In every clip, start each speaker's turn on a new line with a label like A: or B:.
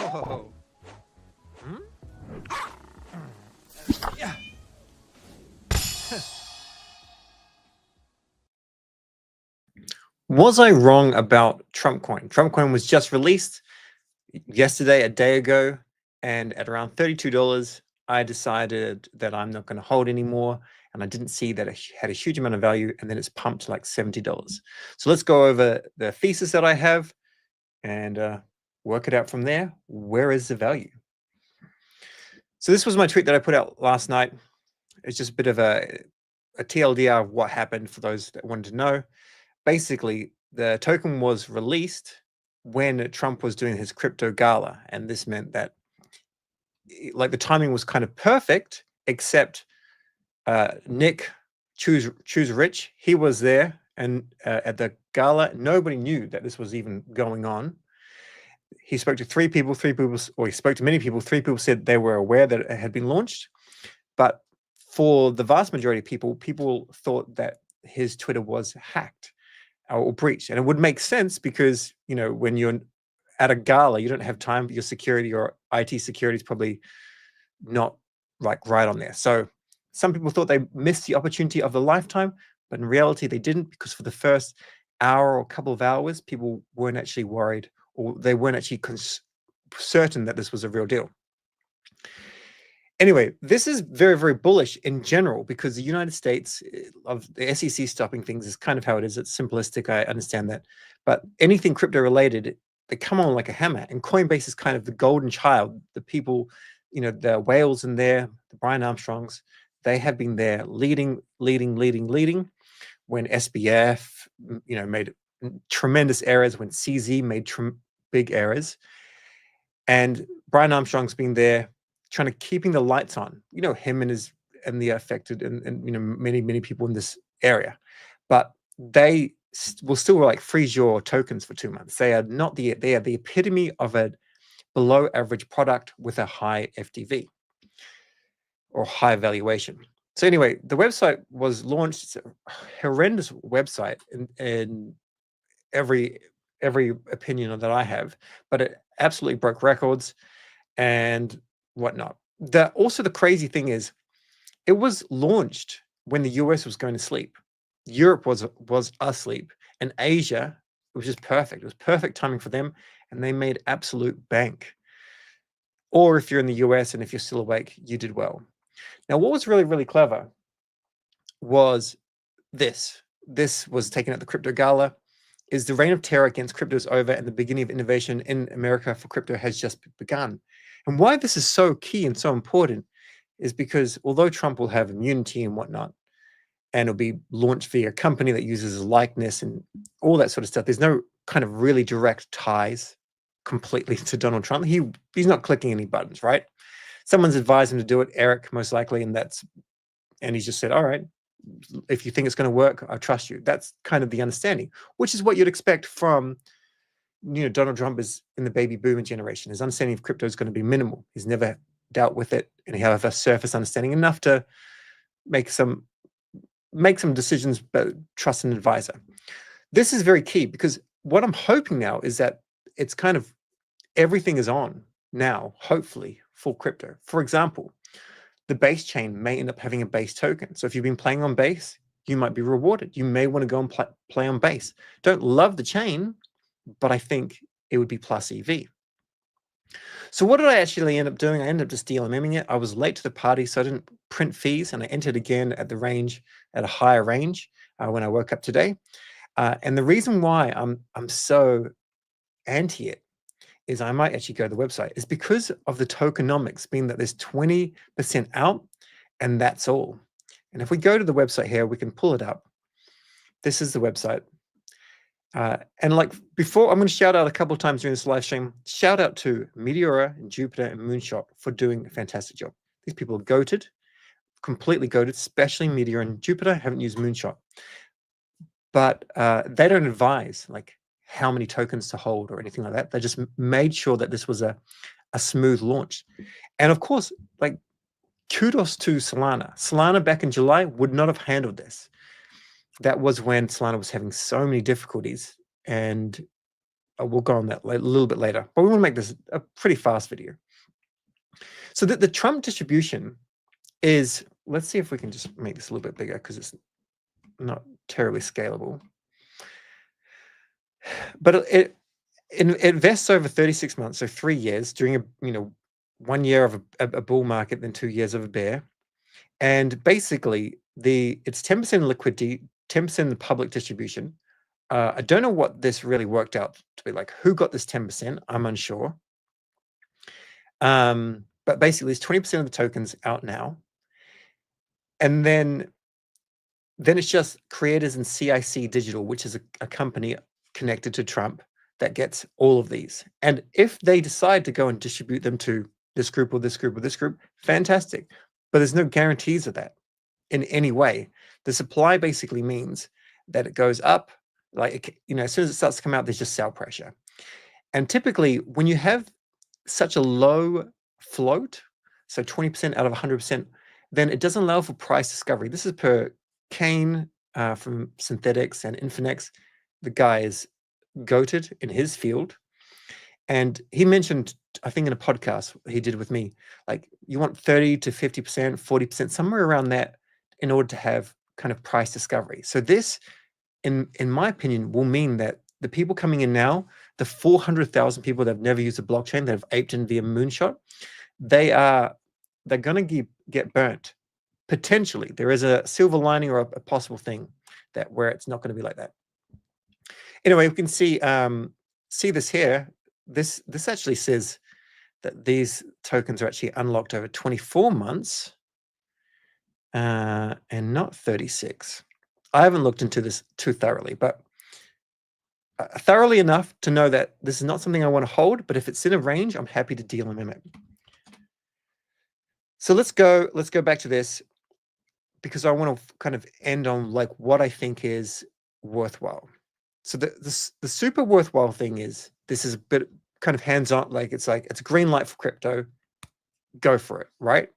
A: Whoa. Hmm? Yeah. Was I wrong about Trump Coin? Trump Coin was just released yesterday, a day ago, and at around $32, I decided that I'm not going to hold anymore. And I didn't see that it had a huge amount of value, and then it's pumped to like $70. So let's go over the thesis that I have and work it out from there. Where is the value? So this was my tweet that I put out last night. It's just a bit of a TLDR of what happened for those that wanted to know. Basically, the token was released when Trump was doing his crypto gala, and this meant that like the timing was kind of perfect, except Nick Choose Rich, he was there, and at the gala, nobody knew that this was even going on. He spoke to three people, or he spoke to many people. Three people said they were aware that it had been launched, but for the vast majority of people thought that his Twitter was hacked or breached. And it would make sense because, you know, when you're at a gala, you don't have time for your security, or IT security is probably not like right on there. So some people thought they missed the opportunity of a lifetime, but in reality they didn't, because for the first hour or couple of hours, people weren't actually worried, or they weren't actually certain that this was a real deal. Anyway, this is very, very bullish in general, because the United States of the SEC stopping things is kind of how it is. It's simplistic. I understand that. But anything crypto related, they come on like a hammer. And Coinbase is kind of the golden child. The people, you know, the whales in there, the Brian Armstrongs, they have been there leading when SBF, you know, made tremendous errors, when CZ made big errors. And Brian Armstrong's been there trying to keeping the lights on, you know, him and the affected and you know, many people in this area. But they will still like freeze your tokens for 2 months. They are not they are the epitome of a below average product with a high FTV or high valuation. So anyway, the website was launched. It's a horrendous website in every opinion that I have, but it absolutely broke records and whatnot. Also, the crazy thing is, it was launched when the US was going to sleep. Europe was asleep, and Asia, it was just perfect. It was perfect timing for them, and they made absolute bank. Or if you're in the US and if you're still awake, you did well. Now, what was really, really clever was this. This was taken at the Crypto Gala. Is the reign of terror against crypto is over, and the beginning of innovation in America for crypto has just begun. And why this is so key and so important is because although Trump will have immunity and whatnot, and it'll be launched via a company that uses his likeness and all that sort of stuff, there's no kind of really direct ties completely to Donald Trump. He's not clicking any buttons, right? Someone's advised him to do it, Eric, most likely, and he's just said, all right, if you think it's going to work, I trust you. That's kind of the understanding, which is what you'd expect from, you know, Donald Trump is in the baby boomer generation. His understanding of crypto is going to be minimal. He's never dealt with it, and he has a surface understanding enough to make some decisions, but trust an advisor. This is very key, because what I'm hoping now is that it's kind of everything is on now, hopefully, for crypto. For example, the base chain may end up having a base token. So if you've been playing on base, you might be rewarded. You may want to go and play on base. Don't love the chain, but I think it would be plus EV. So what did I actually end up doing? I ended up just DLMing it. I was late to the party, so I didn't print fees, and I entered again at a higher range when I woke up today. And the reason why I'm so anti it is I might actually go to the website, is because of the tokenomics, being that there's 20% out, and that's all. And if we go to the website here, we can pull it up. This is the website. And like before, I'm going to shout out a couple of times during this live stream. Shout out to Meteora and Jupiter and Moonshot for doing a fantastic job. These people are goated, completely goated, especially Meteora and Jupiter. Haven't used Moonshot, but they don't advise like how many tokens to hold or anything like that. They just made sure that this was a smooth launch. And of course, like, kudos to Solana. Solana back in July would not have handled this. That was when Solana was having so many difficulties, and we'll go on that a little bit later, but we want to make this a pretty fast video. So the Trump distribution is, let's see if we can just make this a little bit bigger because it's not terribly scalable. But it vests over 36 months, so 3 years, during a 1 year of a bull market, then 2 years of a bear. And basically it's 10% liquidity, 10% the public distribution. I don't know what this really worked out to be like. Who got this 10%? I'm unsure. But basically it's 20% of the tokens out now. And then it's just creators and CIC Digital, which is a company connected to Trump, that gets all of these. And if they decide to go and distribute them to this group or this group or this group, fantastic. But there's no guarantees of that in any way. The supply basically means that it goes up, like, as soon as it starts to come out, there's just sell pressure. And typically when you have such a low float, so 20% out of 100%, then it doesn't allow for price discovery. This is per Kane from Synthetics and Infinex. The guy is goated in his field. And he mentioned, I think in a podcast he did with me, like you want 30 to 50%, 40%, somewhere around that in order to have kind of price discovery. So this, in my opinion, will mean that the people coming in now, the 400,000 people that have never used a blockchain, that have aped in via Moonshot, they're going to get burnt. Potentially, there is a silver lining or a possible thing where it's not going to be like that. Anyway, we can see this here. This actually says that these tokens are actually unlocked over 24 months and not 36. I haven't looked into this too thoroughly, but thoroughly enough to know that this is not something I want to hold, but if it's in a range, I'm happy to deal in it. So let's go back to this, because I want to kind of end on like what I think is worthwhile. So the super worthwhile thing is, this is a bit kind of hands-on, like it's a green light for crypto. Go for it, right?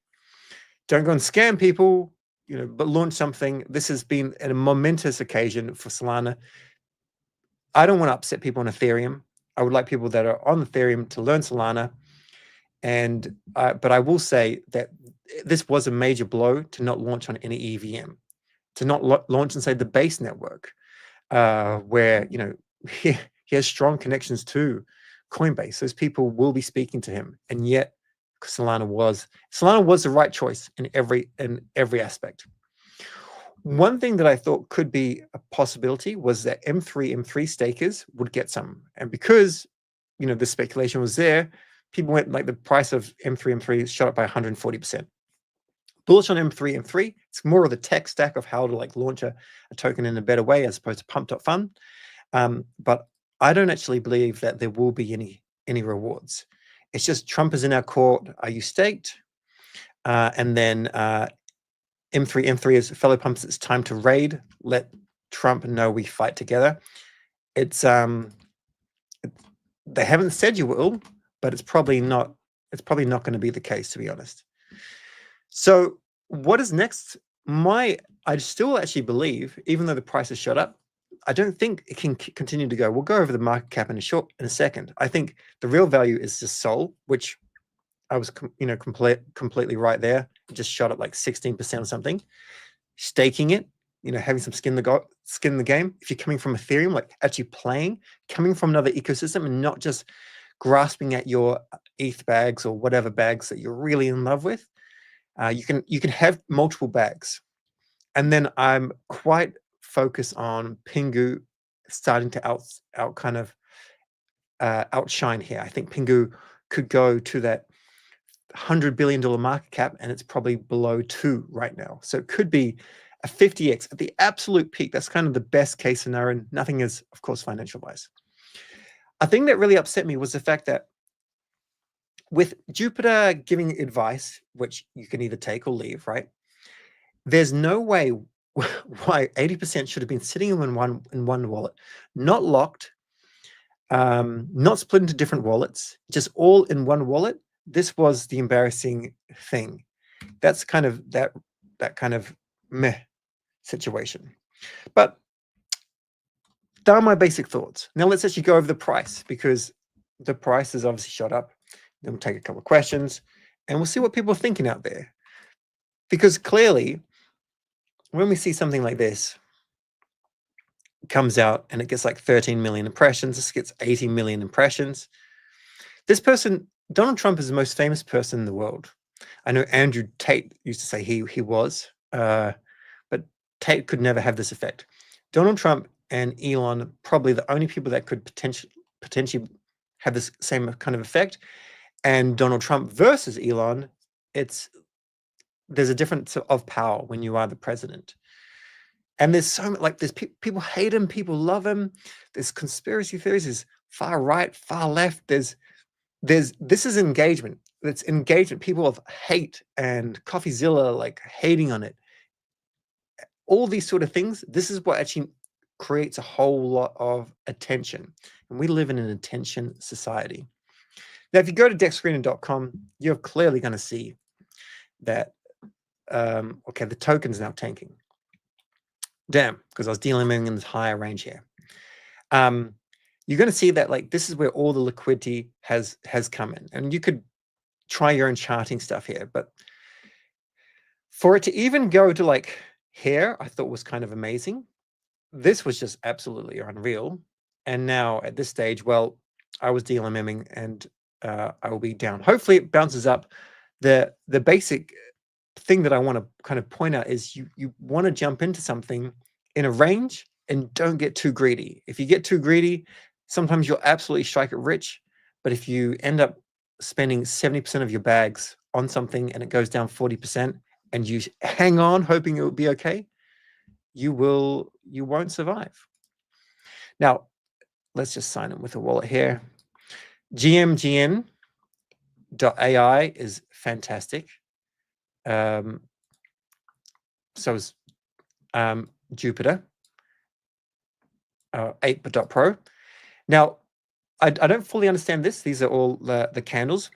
A: Don't go and scam people, but launch something. This has been a momentous occasion for Solana. I don't want to upset people on Ethereum. I would like people that are on Ethereum to learn Solana. And but I will say that this was a major blow to not launch on any EVM, to not launch inside the base network, where he has strong connections to Coinbase. Those people will be speaking to him, and yet Solana was the right choice in every aspect. One thing that I thought could be a possibility was that M3 stakers would get some, and because the speculation was there, people went, like, the price of M3 shot up by 140%. Bullish on M3. It's more of the tech stack of how to like launch a token in a better way as opposed to pump.fun. But I don't actually believe that there will be any rewards. It's just Trump is in our court. Are you staked? And then M3 is fellow pumps. It's time to raid. Let Trump know we fight together. It's they haven't said you will, but it's probably not going to be the case, to be honest. So what is next? I still actually believe, even though the price has shot up, I don't think it can continue to go. We'll go over the market cap in a second. I think the real value is just Sol, which I was completely right there. It just shot up like 16% or something. Staking it, having some skin in the game. If you're coming from Ethereum, like actually playing, coming from another ecosystem, and not just grasping at your ETH bags or whatever bags that you're really in love with. You can have multiple bags. And then I'm quite focused on Pingu starting to outshine here. I think Pingu could go to that $100 billion market cap, and it's probably below 2 right now. So it could be a 50x at the absolute peak. That's kind of the best case scenario. And nothing is, of course, financial wise. A thing that really upset me was the fact that with Jupiter giving advice, which you can either take or leave, right? There's no way why 80% should have been sitting in one wallet, not locked, not split into different wallets, just all in one wallet. This was the embarrassing thing. That's kind of that kind of meh situation. But That are my basic thoughts. Now let's actually go over the price, because the price has obviously shot up. Then we'll take a couple of questions and we'll see what people are thinking out there. Because clearly, when we see something like this comes out and it gets like 13 million impressions, this gets 80 million impressions. This person, Donald Trump, is the most famous person in the world. I know Andrew Tate used to say he was, but Tate could never have this effect. Donald Trump and Elon, probably the only people that could potentially have this same kind of effect. And Donald Trump versus Elon, there's a difference of power when you are the president. And there's so like there's people hate him, people love him. There's conspiracy theories, there's far right, far left. This is engagement. It's engagement. People of hate and CoffeeZilla like hating on it. All these sort of things. This is what actually creates a whole lot of attention. And we live in an attention society. Now, if you go to dexscreener.com, you're clearly going to see that, okay, the token's now tanking. Damn, because I was dealing in this higher range here. You're going to see that like this is where all the liquidity has come in. And you could try your own charting stuff here. But for it to even go to like here, I thought was kind of amazing. This was just absolutely unreal. And now at this stage, well, I was DLMMing and I will be down. Hopefully it bounces up. The basic thing that I want to kind of point out is you want to jump into something in a range and don't get too greedy. If you get too greedy, sometimes you'll absolutely strike it rich. But if you end up spending 70% of your bags on something and it goes down 40% and you hang on hoping it will be okay, you won't survive. Now, let's just sign in with a wallet here. GMGN.ai is fantastic. So is Jupiter, 8.pro. Now, I don't fully understand this. These are all the candles.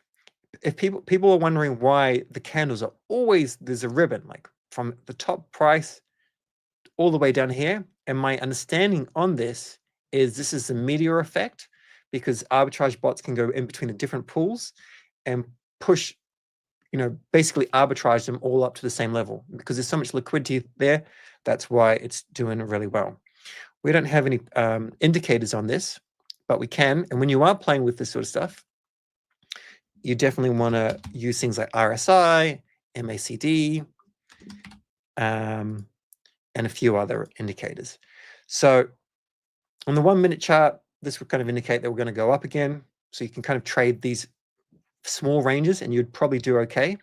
A: If people are wondering why the candles are always, there's a ribbon like from the top price all the way down here. And my understanding on this is a meteor effect, because arbitrage bots can go in between the different pools and push, basically arbitrage them all up to the same level, because there's so much liquidity there. That's why it's doing really well. We don't have any indicators on this, but we can. And when you are playing with this sort of stuff, you definitely want to use things like RSI, MACD, and a few other indicators. So on the 1 minute chart, this would kind of indicate that we're going to go up again. So you can kind of trade these small ranges and you'd probably do okay,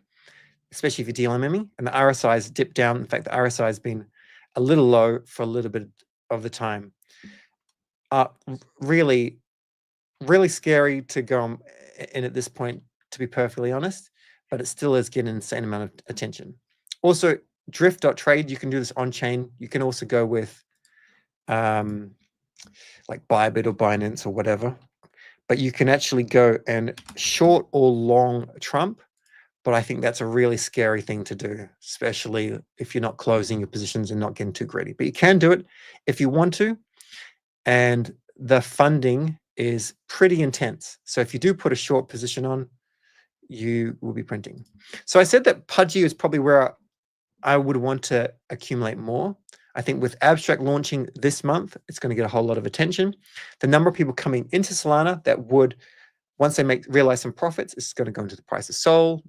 A: especially if you're DLMMing. And the RSI has dipped down. In fact, the RSI has been a little low for a little bit of the time. Really, really scary to go in at this point, to be perfectly honest, but it still is getting an insane amount of attention. Also, drift.trade, you can do this on chain. You can also go with like Bybit or Binance or whatever, but you can actually go and short or long Trump. But I think that's a really scary thing to do, especially if you're not closing your positions and not getting too greedy. But you can do it if you want to. And the funding is pretty intense. So if you do put a short position on, you will be printing. So I said that Pudgy is probably where I would want to accumulate more. I think with Abstract launching this month, it's going to get a whole lot of attention. The number of people coming into Solana that would, once they realize some profits, it's going to go into the price of Sol.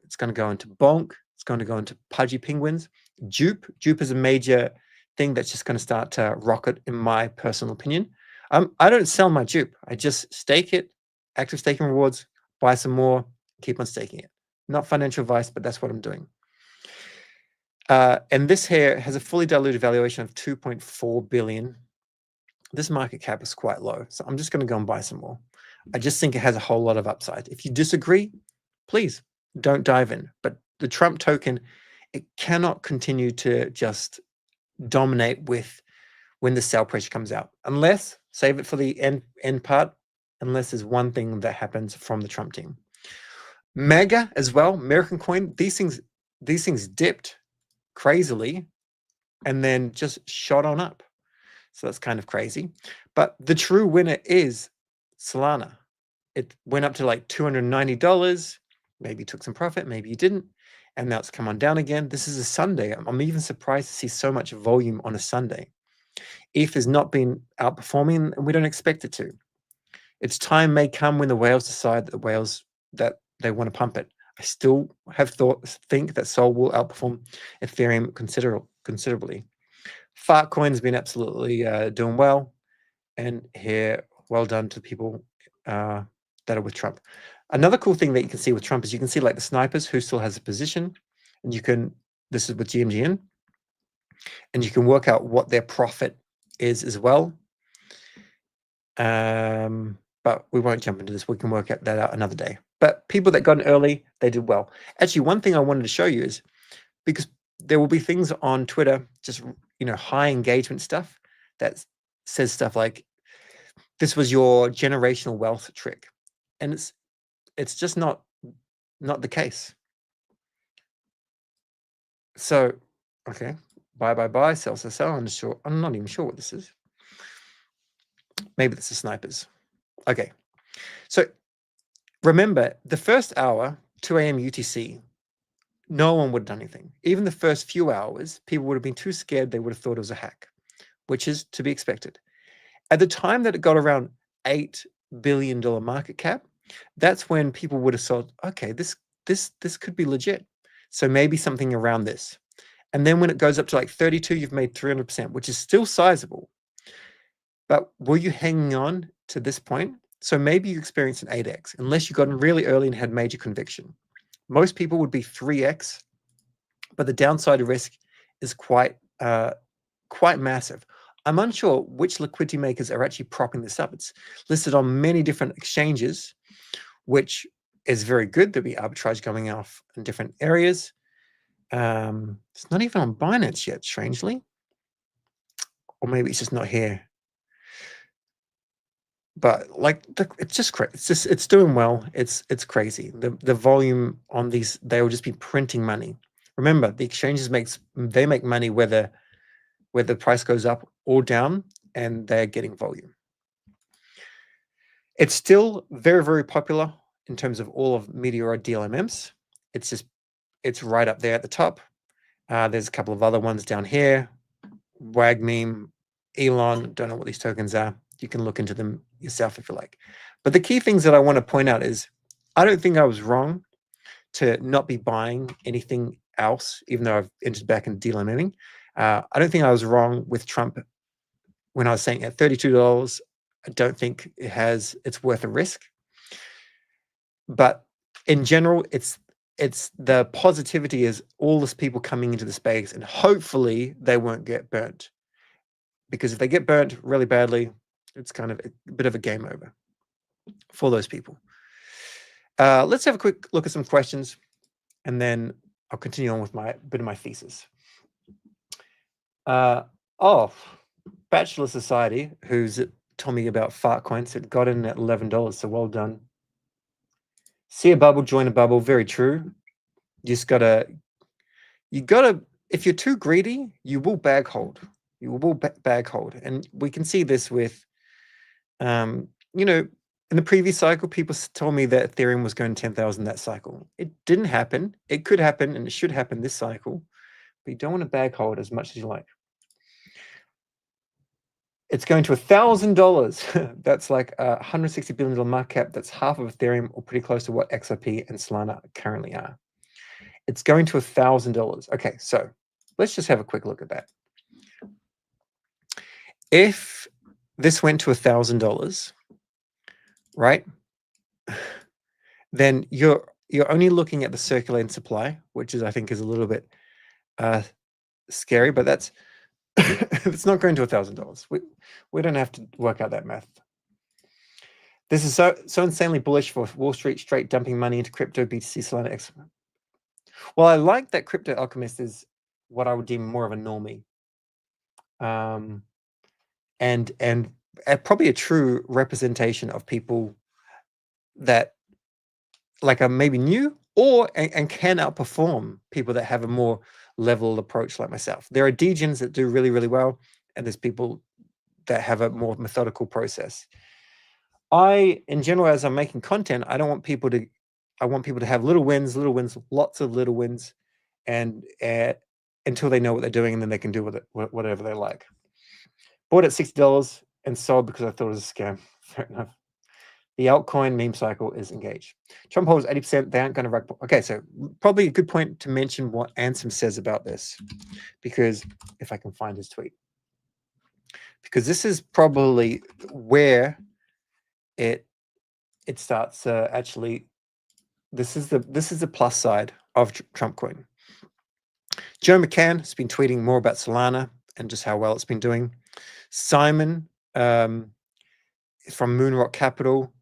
A: It's going to go into Bonk. It's going to go into Pudgy Penguins. Jupe is a major thing that's just going to start to rocket, in my personal opinion. I don't sell my Jupe. I just stake it, active staking rewards, buy some more, keep on staking it. Not financial advice, but that's what I'm doing. And this here has a fully diluted valuation of 2.4 billion. This market cap is quite low, so I'm just going to go and buy some more. I just think it has a whole lot of upside. If you disagree, please don't dive in. But the Trump token, it cannot continue to just dominate with when the sell pressure comes out, unless, save it for the end part, unless there's one thing that happens from the Trump team. Mega as well, American Coin, these things dipped crazily and then just shot on up. So that's kind of crazy. But the true winner is Solana. It went up to like $290. Maybe you took some profit, maybe you didn't. And now it's come on down again. This is a Sunday. I'm even surprised to see so much volume on a Sunday. ETH has not been outperforming, and we don't expect it to. Its time may come when the whales decide that they want to pump it. I still think that Sol will outperform Ethereum considerably. Fartcoin's been absolutely doing well, and here, well done to people that are with Trump. Another cool thing that you can see with Trump is you can see like the snipers who still has a position, and you can, this is with GMGN, and you can work out what their profit is as well. But we won't jump into this. We can work that out another day. But people that got in early, they did well. Actually, one thing I wanted to show you is, because there will be things on Twitter, just, high engagement stuff that says stuff like, this was your generational wealth trick. And it's just not the case. So, okay, buy, sell. I'm not even sure what this is. Maybe this is snipers. Okay, so remember the first hour, 2 a.m. UTC, no one would have done anything. Even the first few hours, people would have been too scared. They would have thought it was a hack, which is to be expected. At the time that it got around $8 billion market cap, that's when people would have thought, okay, this could be legit. So maybe something around this. And then when it goes up to like 32, you've made 300%, which is still sizable. But were you hanging on to this point? So maybe you experienced an 8x, unless you got in really early and had major conviction. Most people would be 3x, but the downside risk is quite massive. I'm unsure which liquidity makers are actually propping this up. It's listed on many different exchanges, which is very good. There'll be arbitrage going off in different areas. It's not even on Binance yet, strangely. Or maybe it's just not here. But like, it's just crazy. It's doing well. It's crazy. The volume on these, they will just be printing money. Remember, the exchanges make money whether the price goes up or down, and they're getting volume. It's still very, very popular in terms of all of Meteor DLMMs. It's right up there at the top. There's a couple of other ones down here. WagMeme, Elon, don't know what these tokens are. You can look into them yourself if you like. But the key things that I want to point out is, I don't think I was wrong to not be buying anything else, even though I've entered back in DLMMing. I don't think I was wrong with Trump when I was saying at $32, I don't think it's worth a risk. But in general, it's the positivity is all this people coming into the space, and hopefully they won't get burnt. Because if they get burnt really badly, it's kind of a bit of a game over for those people. Let's have a quick look at some questions, and then I'll continue on with my bit of my thesis. Bachelor Society, who's told me about Fartcoin, said got in at $11, so well done. See a bubble, join a bubble. Very true. You just gotta, if you're too greedy, you will bag hold. You will bag hold. And we can see this with, in the previous cycle, people told me that Ethereum was going to 10,000 that cycle. It didn't happen. It could happen, and it should happen this cycle. But you don't want to bag hold as much as you like. It's going to $1,000. That's like a $160 billion market cap. That's half of Ethereum, or pretty close to what XRP and Solana currently are. It's going to $1,000. Okay, so let's just have a quick look at that. If this went to $1,000, right, then you're only looking at the circulating supply, which I think is a little bit scary, but that's it's not going to $1,000. We don't have to work out that math. This is so insanely bullish for Wall Street, straight dumping money into crypto, BTC, Solana, X. Well, I like that Crypto Alchemist is what I would deem more of a normie, and probably a true representation of people that like are maybe new and can outperform people that have a more level approach like myself. There are degens that do really, really well, and there's people that have a more methodical process. In general, as I'm making content, I want people to have little wins, lots of little wins, and until they know what they're doing, and then they can do with it whatever they like. Bought at $60 and sold because I thought it was a scam. Fair enough. The altcoin meme cycle is engaged. Trump holds 80%. They aren't going to rug. Okay, so probably a good point to mention what Ansem says about this, because if I can find his tweet, because this is probably where it starts actually. This is the plus side of Trump coin. Joe McCann has been tweeting more about Solana and just how well it's been doing. Simon from Moonrock Capital,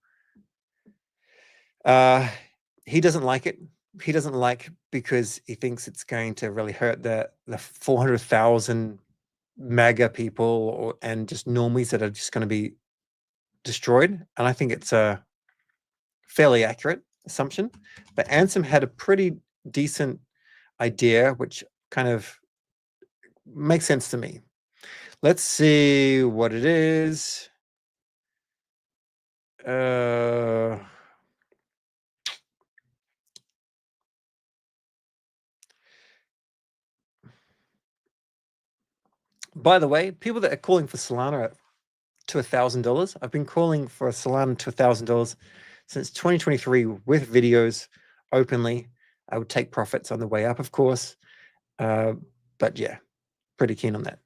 A: he doesn't like it. He doesn't like because he thinks it's going to really hurt the 400,000 MAGA people and just normies that are just going to be destroyed. And I think it's a fairly accurate assumption. But Ansem had a pretty decent idea, which kind of makes sense to me. Let's see what it is. By the way, people that are calling for Solana to $1,000, I've been calling for Solana to $1,000 since 2023 with videos openly. I would take profits on the way up, of course. But yeah, pretty keen on that.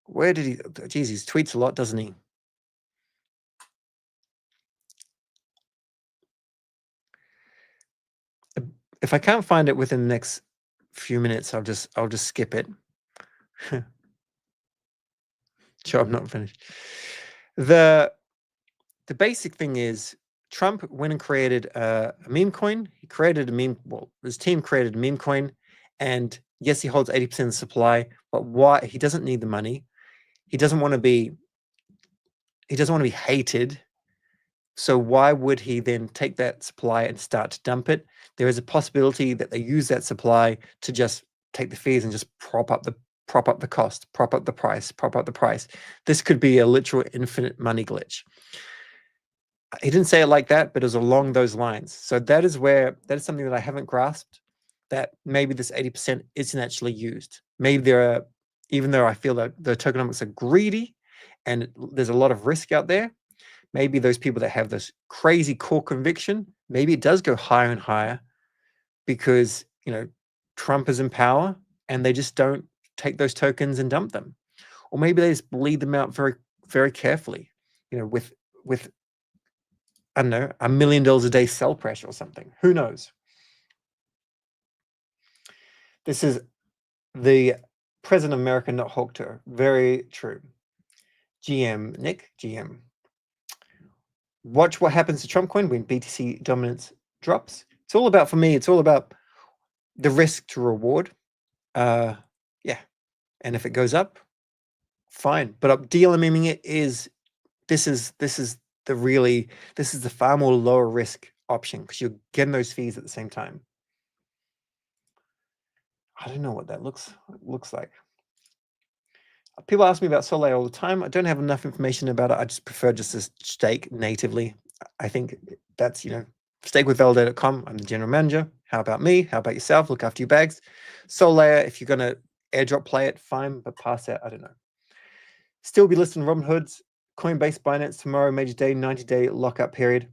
A: Where did he? Geez, he tweets a lot, doesn't he? If I can't find it within the next few minutes, I'll just skip it. Sure, I'm not finished. The basic thing is Trump went and created a meme coin. He created a meme. Well, his team created a meme coin, and yes, he holds 80% of the supply. But why? He doesn't need the money. He doesn't want to be. He doesn't want to be hated. So why would he then take that supply and start to dump it? There is a possibility that they use that supply to just take the fees and just prop up the cost, prop up the price. This could be a literal infinite money glitch. He didn't say it like that, but it was along those lines. So that is something that I haven't grasped, that maybe this 80% isn't actually used. Maybe even though I feel that the tokenomics are greedy and there's a lot of risk out there, maybe those people that have this crazy core conviction, maybe it does go higher and higher because, Trump is in power and they just don't take those tokens and dump them. Or maybe they just bleed them out very, very carefully, with I don't know, $1 million a day sell pressure or something. Who knows? This is the President of America, not Hawkter. Very true. GM, Nick, GM. Watch what happens to Trump coin when BTC dominance drops. It's all about, for me, it's all about the risk to reward. Yeah. And if it goes up, fine. But DLMing it this is the far more lower risk option because you're getting those fees at the same time. I don't know what that looks like. People ask me about Solana all the time. I don't have enough information about it. I just prefer just to stake natively. I think that's, stake with Validator.com. I'm the general manager. How about me? How about yourself? Look after your bags. Solana, if you're going to airdrop play it, fine. But past that, I don't know. Still be listed in Robinhood's, Coinbase, Binance tomorrow, major day, 90-day lockup period.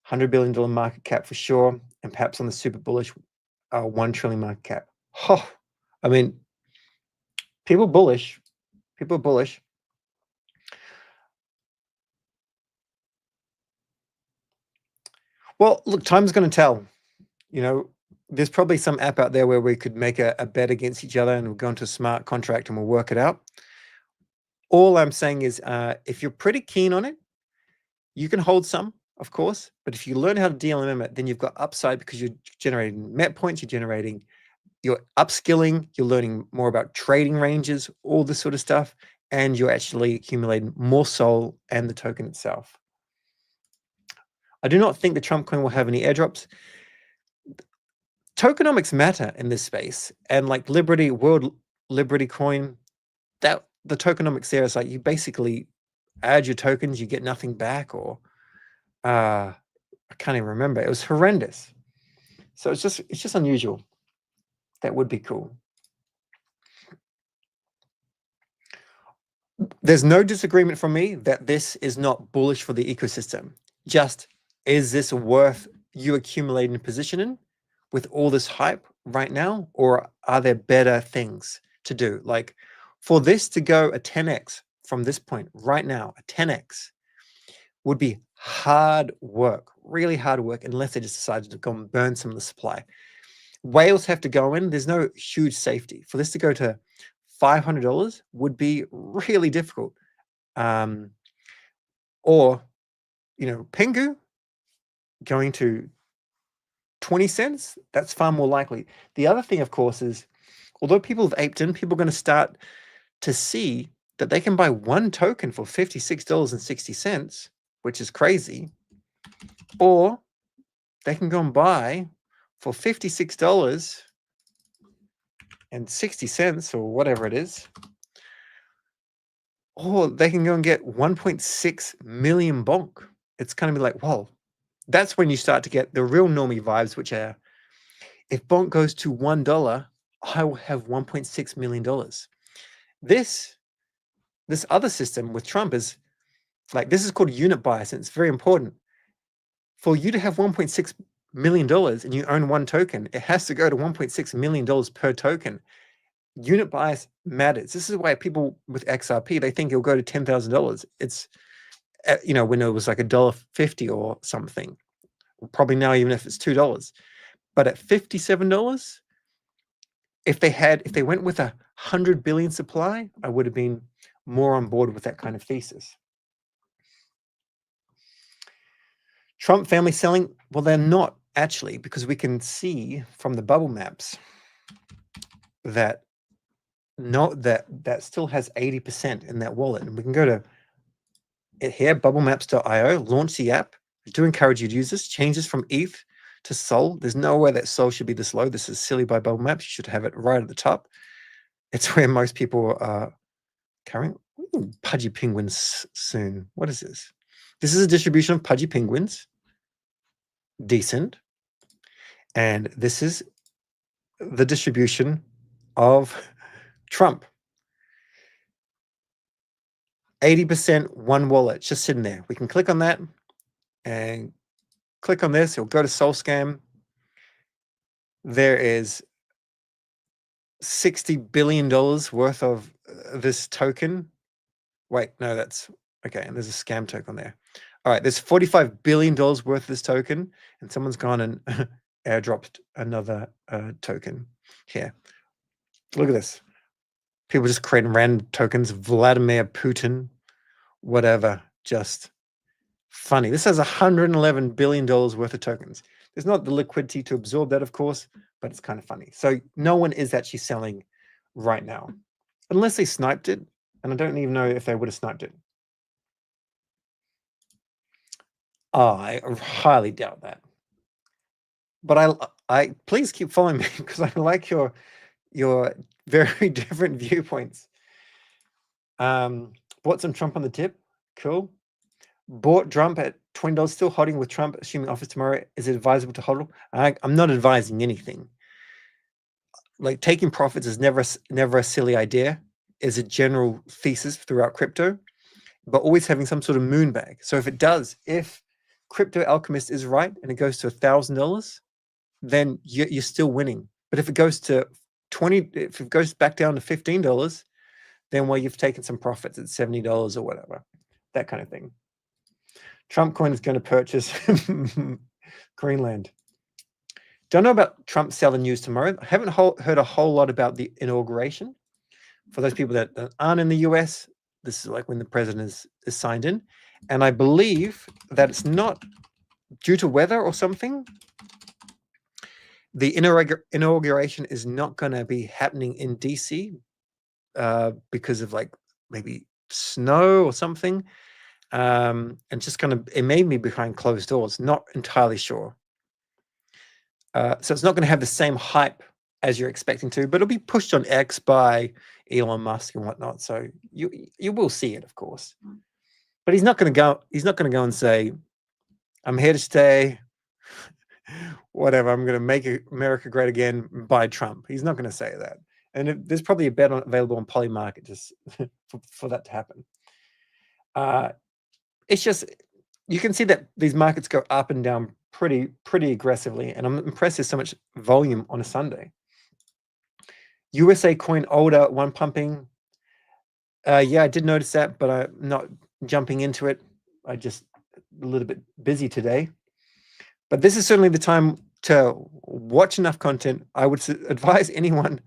A: $100 billion market cap for sure. And perhaps on the super bullish, $1 trillion market cap. Oh, I mean, people bullish. Well, look, time's going to tell. There's probably some app out there where we could make a bet against each other and we'll go into a smart contract and we'll work it out. All I'm saying is if you're pretty keen on it, you can hold some, of course. But if you learn how to DLM it, then you've got upside because you're generating MET points, you're upskilling, you're learning more about trading ranges, all this sort of stuff, and you're actually accumulating more SOL and the token itself. I do not think the Trump coin will have any airdrops. Tokenomics matter in this space, and like World Liberty coin, that the tokenomics there is like you basically add your tokens, you get nothing back, or I can't even remember. It was horrendous. So it's just unusual. That would be cool. There's no disagreement from me that this is not bullish for the ecosystem. Just, is this worth you accumulating a position in with all this hype right now? Or are there better things to do? Like, for this to go a 10x from this point right now, a 10x would be hard work, really hard work, unless they just decided to go and burn some of the supply. Whales have to go in. There's no huge safety. For this to go to $500 would be really difficult. Or, Pengu going to 20 cents, that's far more likely. The other thing, of course, is although people have aped in, people are going to start to see that they can buy one token for $56.60, which is crazy, or they can go and buy for $56.60 or whatever it is, or they can go and get 1.6 million bonk. It's going to be like, whoa, that's when you start to get the real normie vibes, which are, if bonk goes to $1, I will have $1.6 million. This other system with Trump is like, this is called unit bias, and it's very important. For you to have $1.6 million and you own one token, it has to go to $1.6 million per token. Unit bias matters. This is why people with XRP, they think it'll go to $10,000. It's, when it was like $1.50 or something, probably now, even if it's $2, but at $57, if they went with 100 billion supply, I would have been more on board with that kind of thesis. Trump family selling, well, they're not actually, because we can see from the bubble maps that that still has 80% in that wallet. And we can go to it here, bubblemaps.io, launch the app. I do encourage you to use this. Changes from ETH to Sol. There's no way that Sol should be this low. This is silly by bubble maps. You should have it right at the top. It's where most people are carrying. Ooh, pudgy penguins soon. What is this? This is a distribution of pudgy penguins. Decent. And this is the distribution of Trump. 80% one wallet just sitting there. We can click on that and click on this. It'll go to SolScam. There is $60 billion worth of this token. Wait, no, that's okay. And there's a scam token there. All right, there's $45 billion worth of this token, and someone's gone and airdropped another token here. Look at this. People just creating random tokens. Vladimir Putin, whatever. Just funny. This has $111 billion worth of tokens. There's not the liquidity to absorb that, of course, but it's kind of funny. So no one is actually selling right now, unless they sniped it. And I don't even know if they would have sniped it. I highly doubt that. But I please keep following me, because I like your very different viewpoints. Bought some Trump on the tip. Cool. Bought Trump at $20, still holding with Trump, assuming office tomorrow. Is it advisable to hold? I'm not advising anything. Like, taking profits is never a silly idea. Is a general thesis throughout crypto, but always having some sort of moon bag. So if Crypto Alchemist is right and it goes to $1,000, then you're still winning. But if it goes to if it goes back down to $15, then you've taken some profits at $70 or whatever, that kind of thing. Trump coin is going to purchase Greenland. Don't know about Trump selling news tomorrow. I haven't heard a whole lot about the inauguration. For those people that aren't in the US, this is like when the president is signed in. And I believe that it's not due to weather or something. The inauguration is not going to be happening in DC because of like maybe snow or something. And just it may be behind closed doors. Not entirely sure. So it's not going to have the same hype as you're expecting to, but it'll be pushed on X by Elon Musk and whatnot. So you will see it, of course. But he's not going to go. He's not going to go and say, "I'm here to stay." Whatever. I'm going to make America great again by Trump. He's not going to say that. And there's probably a bet available on Polymarket just for that to happen. It's just, you can see that these markets go up and down pretty aggressively, and I'm impressed there's so much volume on a Sunday. USA coin older one pumping. Yeah, I did notice that, but I'm not jumping into it. I just a little bit busy today. But this is certainly the time to watch enough content. I would advise anyone,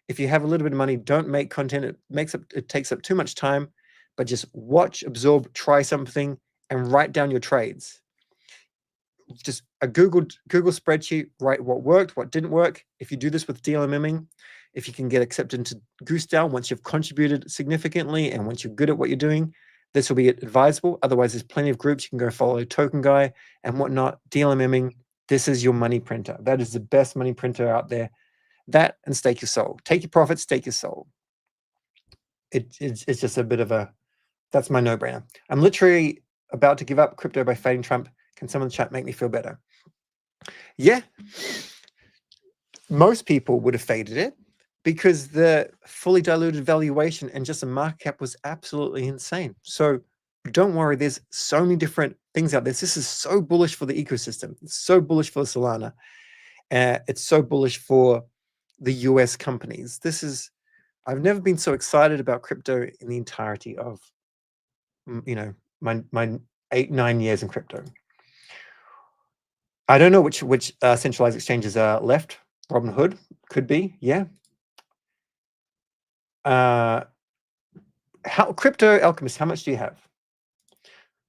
A: if you have a little bit of money, don't make content. It takes up too much time, but just watch, absorb, try something, and write down your trades. Just a Google spreadsheet, write what worked, what didn't work. If you do this with DLMMing, if you can get accepted into Goose Down once you've contributed significantly and once you're good at what you're doing, this will be advisable. Otherwise, there's plenty of groups. You can go follow Token Guy and whatnot. DLMMing, this is your money printer. That is the best money printer out there. That and stake your soul. Take your profits, stake your soul. It's just a bit of a, that's my no-brainer. I'm literally about to give up crypto by fading Trump. Can someone in the chat make me feel better? Yeah. Most people would have faded it because the fully diluted valuation and just the market cap was absolutely insane. So don't worry, there's so many different things out there. This is so bullish for the ecosystem. It's so bullish for Solana. It's so bullish for the US companies. I've never been so excited about crypto in the entirety of, my 8-9 years in crypto. I don't know which centralized exchanges are left. Robinhood could be, yeah. Crypto Alchemist, how much do you have?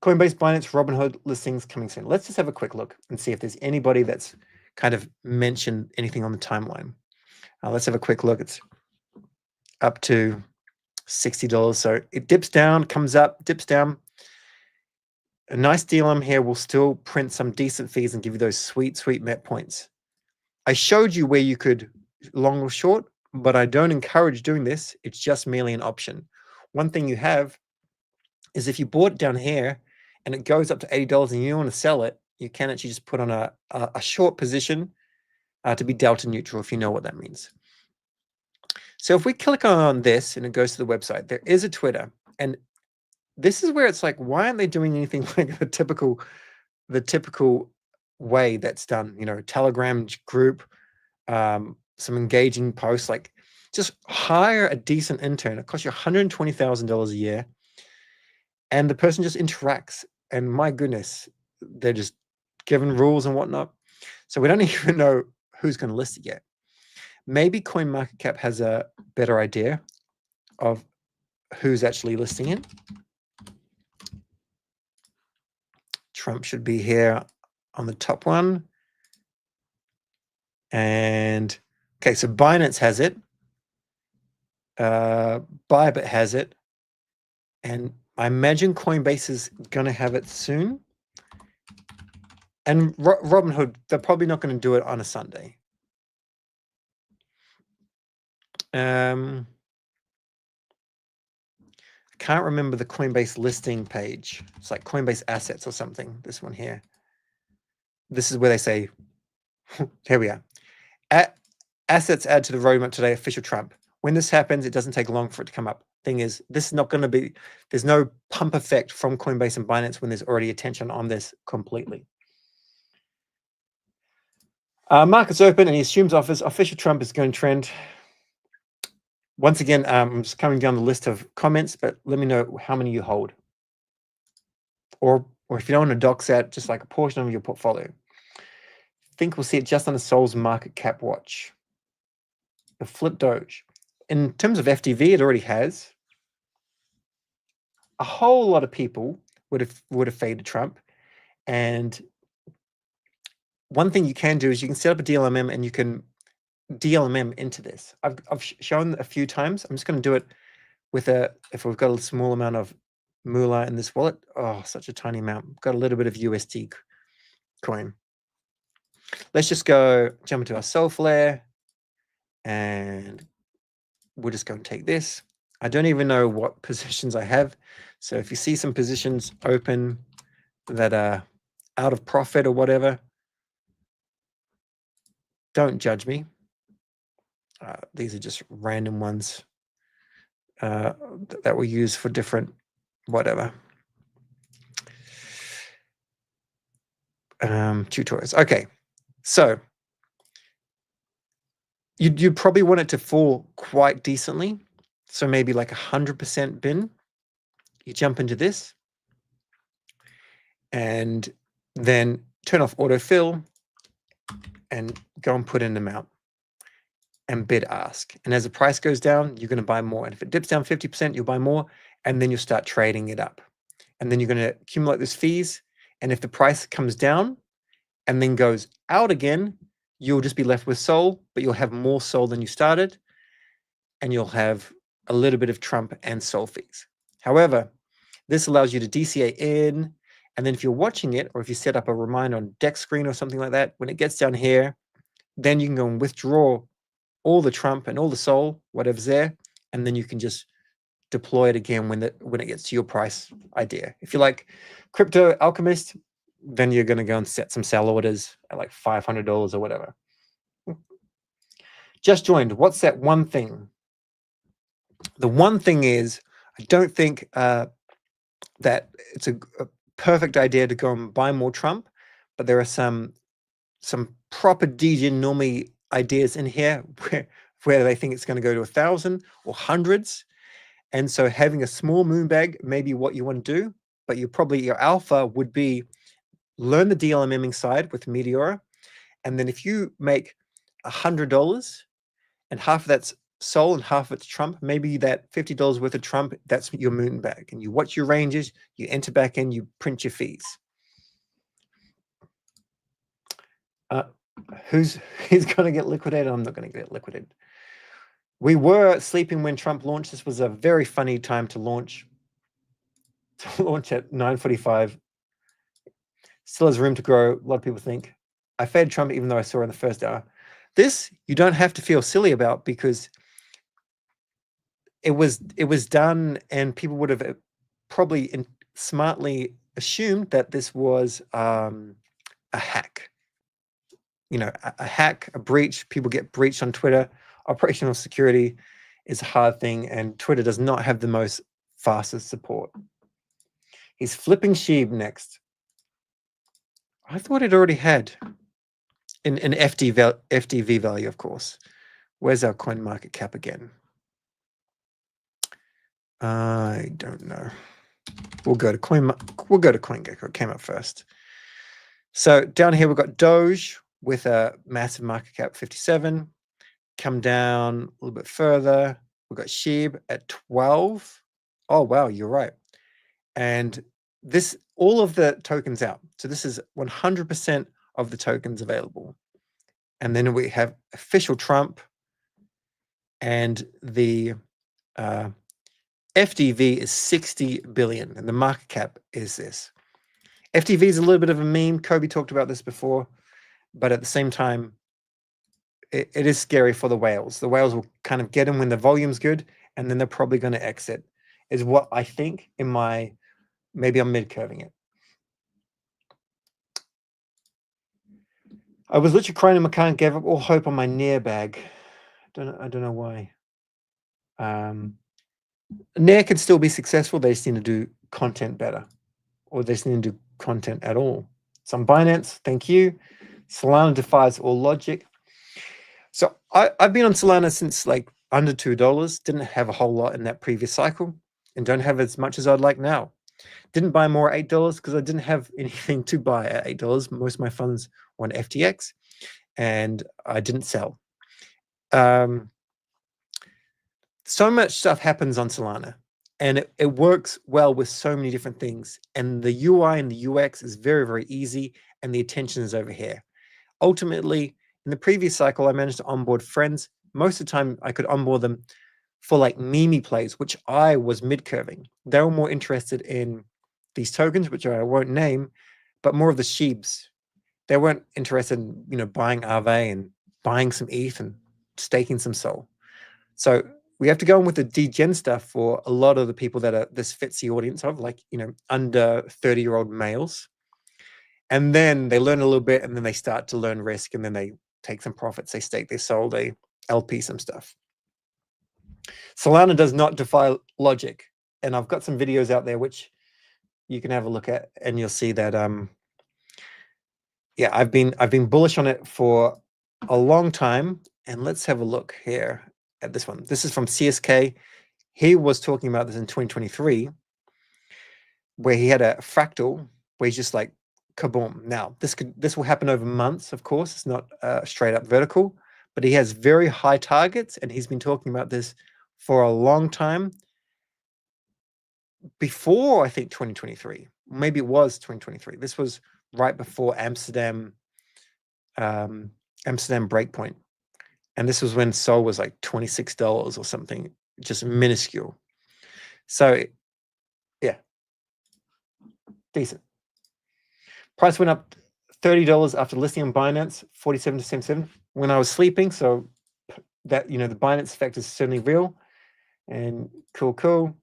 A: Coinbase, Binance, Robinhood listings coming soon. Let's just have a quick look and see if there's anybody that's kind of mentioned anything on the timeline. Let's have a quick look. It's up to $60. So it dips down, comes up, dips down. A nice deal on here will still print some decent fees and give you those sweet MET points. I showed you where you could long or short, but I don't encourage doing this. It's just merely an option. One thing you have is if you bought it down here and it goes up to $80 and you want to sell it, you can actually just put on a short position to be delta neutral, if you know what that means. So if we click on this and it goes to the website, there is a Twitter. And this is where it's like, why aren't they doing anything like the typical way that's done? Telegram group, some engaging posts, like just hire a decent intern. It costs you $120,000 a year. And the person just interacts. And my goodness, they're just given rules and whatnot. So we don't even know who's going to list it yet. Maybe CoinMarketCap has a better idea of who's actually listing it. Trump should be here on the top one. And okay, so Binance has it. Bybit has it. And I imagine Coinbase is going to have it soon. And Robinhood, they're probably not going to do it on a Sunday. I can't remember the Coinbase listing page. It's like Coinbase Assets or something. This one here. This is where they say, here we are. Assets add to the roadmap today, official Trump. When this happens, it doesn't take long for it to come up. Thing is, this is not going to be, there's no pump effect from Coinbase and Binance when there's already attention on this completely. Market's open and he assumes offers. Official Trump is going to trend. Once again, I'm just coming down the list of comments, but let me know how many you hold. Or if you don't want to dox that, just like a portion of your portfolio. I think we'll see it just on the Sol's market cap watch. The Flip Doge. In terms of FDV, it already has. A whole lot of people would have faded Trump. And one thing you can do is you can set up a DLMM and you can DLMM into this. I've shown a few times. I'm just going to do it with if we've got a small amount of moolah in this wallet. Oh, such a tiny amount. Got a little bit of USD coin. Let's just jump into our Solflare, and we're just going to take this. I don't even know what positions I have. So if you see some positions open that are out of profit or whatever, don't judge me. These are just random ones that we use for different whatever. Tutorials. Okay, so you'd probably want it to fall quite decently. So maybe like 100% bin. You jump into this and then turn off autofill and go and put in an amount and bid ask. And as the price goes down, you're going to buy more. And if it dips down 50%, you'll buy more, and then you'll start trading it up. And then you're going to accumulate those fees. And if the price comes down and then goes out again, you'll just be left with SOL, but you'll have more SOL than you started, and you'll have a little bit of Trump and SOL fees. However, this allows you to DCA in, and then if you're watching it, or if you set up a reminder on deck screen or something like that, when it gets down here, then you can go and withdraw all the Trump and all the SOL, whatever's there, and then you can just deploy it again when it gets to your price idea. If you like Crypto Alchemist, then you're going to go and set some sell orders at like $500 or whatever. Just joined. What's that one thing? The one thing is, I don't think that it's a perfect idea to go and buy more Trump, but there are some proper DJ normie ideas in here where they think it's going to go to 1,000 or hundreds. And so having a small moon bag may be what you want to do, but your alpha would be learn the DLMMing side with Meteora. And then if you make $100 and half of that's SOL and half of it's Trump, maybe that $50 worth of Trump, that's your moon bag. And you watch your ranges, you enter back in, you print your fees. Who's going to get liquidated? I'm not going to get liquidated. We were sleeping when Trump launched. This was a very funny time to launch. To launch at 9:45. Still has room to grow. A lot of people think. I faded Trump even though I saw it in the first hour. This you don't have to feel silly about, because it was done, and people would have probably smartly assumed that this was a hack. You know, a hack, a breach. People get breached on Twitter. Operational security is a hard thing, and Twitter does not have the most fastest support. He's flipping SHIB next. I thought it already had an FDV value, of course. Where's our coin market cap again? I don't know. We'll go to CoinGecko. It came up first. So down here we've got Doge with a massive market cap 57. Come down a little bit further. We've got SHIB at 12. Oh wow, you're right. And this, all of the tokens out. So this is 100% of the tokens available. And then we have official Trump, and the FDV is 60 billion, and the market cap is this. FDV is a little bit of a meme. Kobe talked about this before, but at the same time, it is scary for the whales. The whales will kind of get in when the volume's good, and then they're probably going to exit, is what I think in my, maybe I'm mid-curving it. I was literally crying in my car and gave up all hope on my near bag. I don't know why. Nair can still be successful. They just need to do content better, or they just need to do content at all. So on Binance, thank you. Solana defies all logic. So I've been on Solana since like under $2. Didn't have a whole lot in that previous cycle, and don't have as much as I'd like now. Didn't buy more at $8 because I didn't have anything to buy at $8. Most of my funds were on FTX, and I didn't sell. So much stuff happens on Solana, and it works well with so many different things. And the UI and the UX is very, very easy, and the attention is over here. Ultimately, in the previous cycle, I managed to onboard friends. Most of the time, I could onboard them for like meme plays, which I was mid-curving. They were more interested in these tokens, which I won't name, but more of the SHIBs. They weren't interested in, buying Aave and buying some ETH and staking some SOL. So, we have to go in with the degen stuff for a lot of the people that are this fits the audience of, like, you know, under 30-year-old males. And then they learn a little bit, and then they start to learn risk, and then they take some profits. They stake, they sold, they LP some stuff. Solana does not defy logic. And I've got some videos out there which you can have a look at, and you'll see that yeah, I've been bullish on it for a long time. And let's have a look here at this one. This is from CSK. He was talking about this in 2023, where he had a fractal where he's just like kaboom. Now this will happen over months, of course. It's not straight up vertical, but he has very high targets, and he's been talking about this for a long time. Before, I think, 2023, maybe it was 2023. This was right before Amsterdam breakpoint, and this was when Sol was like $26 or something, just minuscule. So yeah, decent. Price went up $30 after listing on Binance, 47 to 77 when I was sleeping. So that, you know, the Binance effect is certainly real. And cool.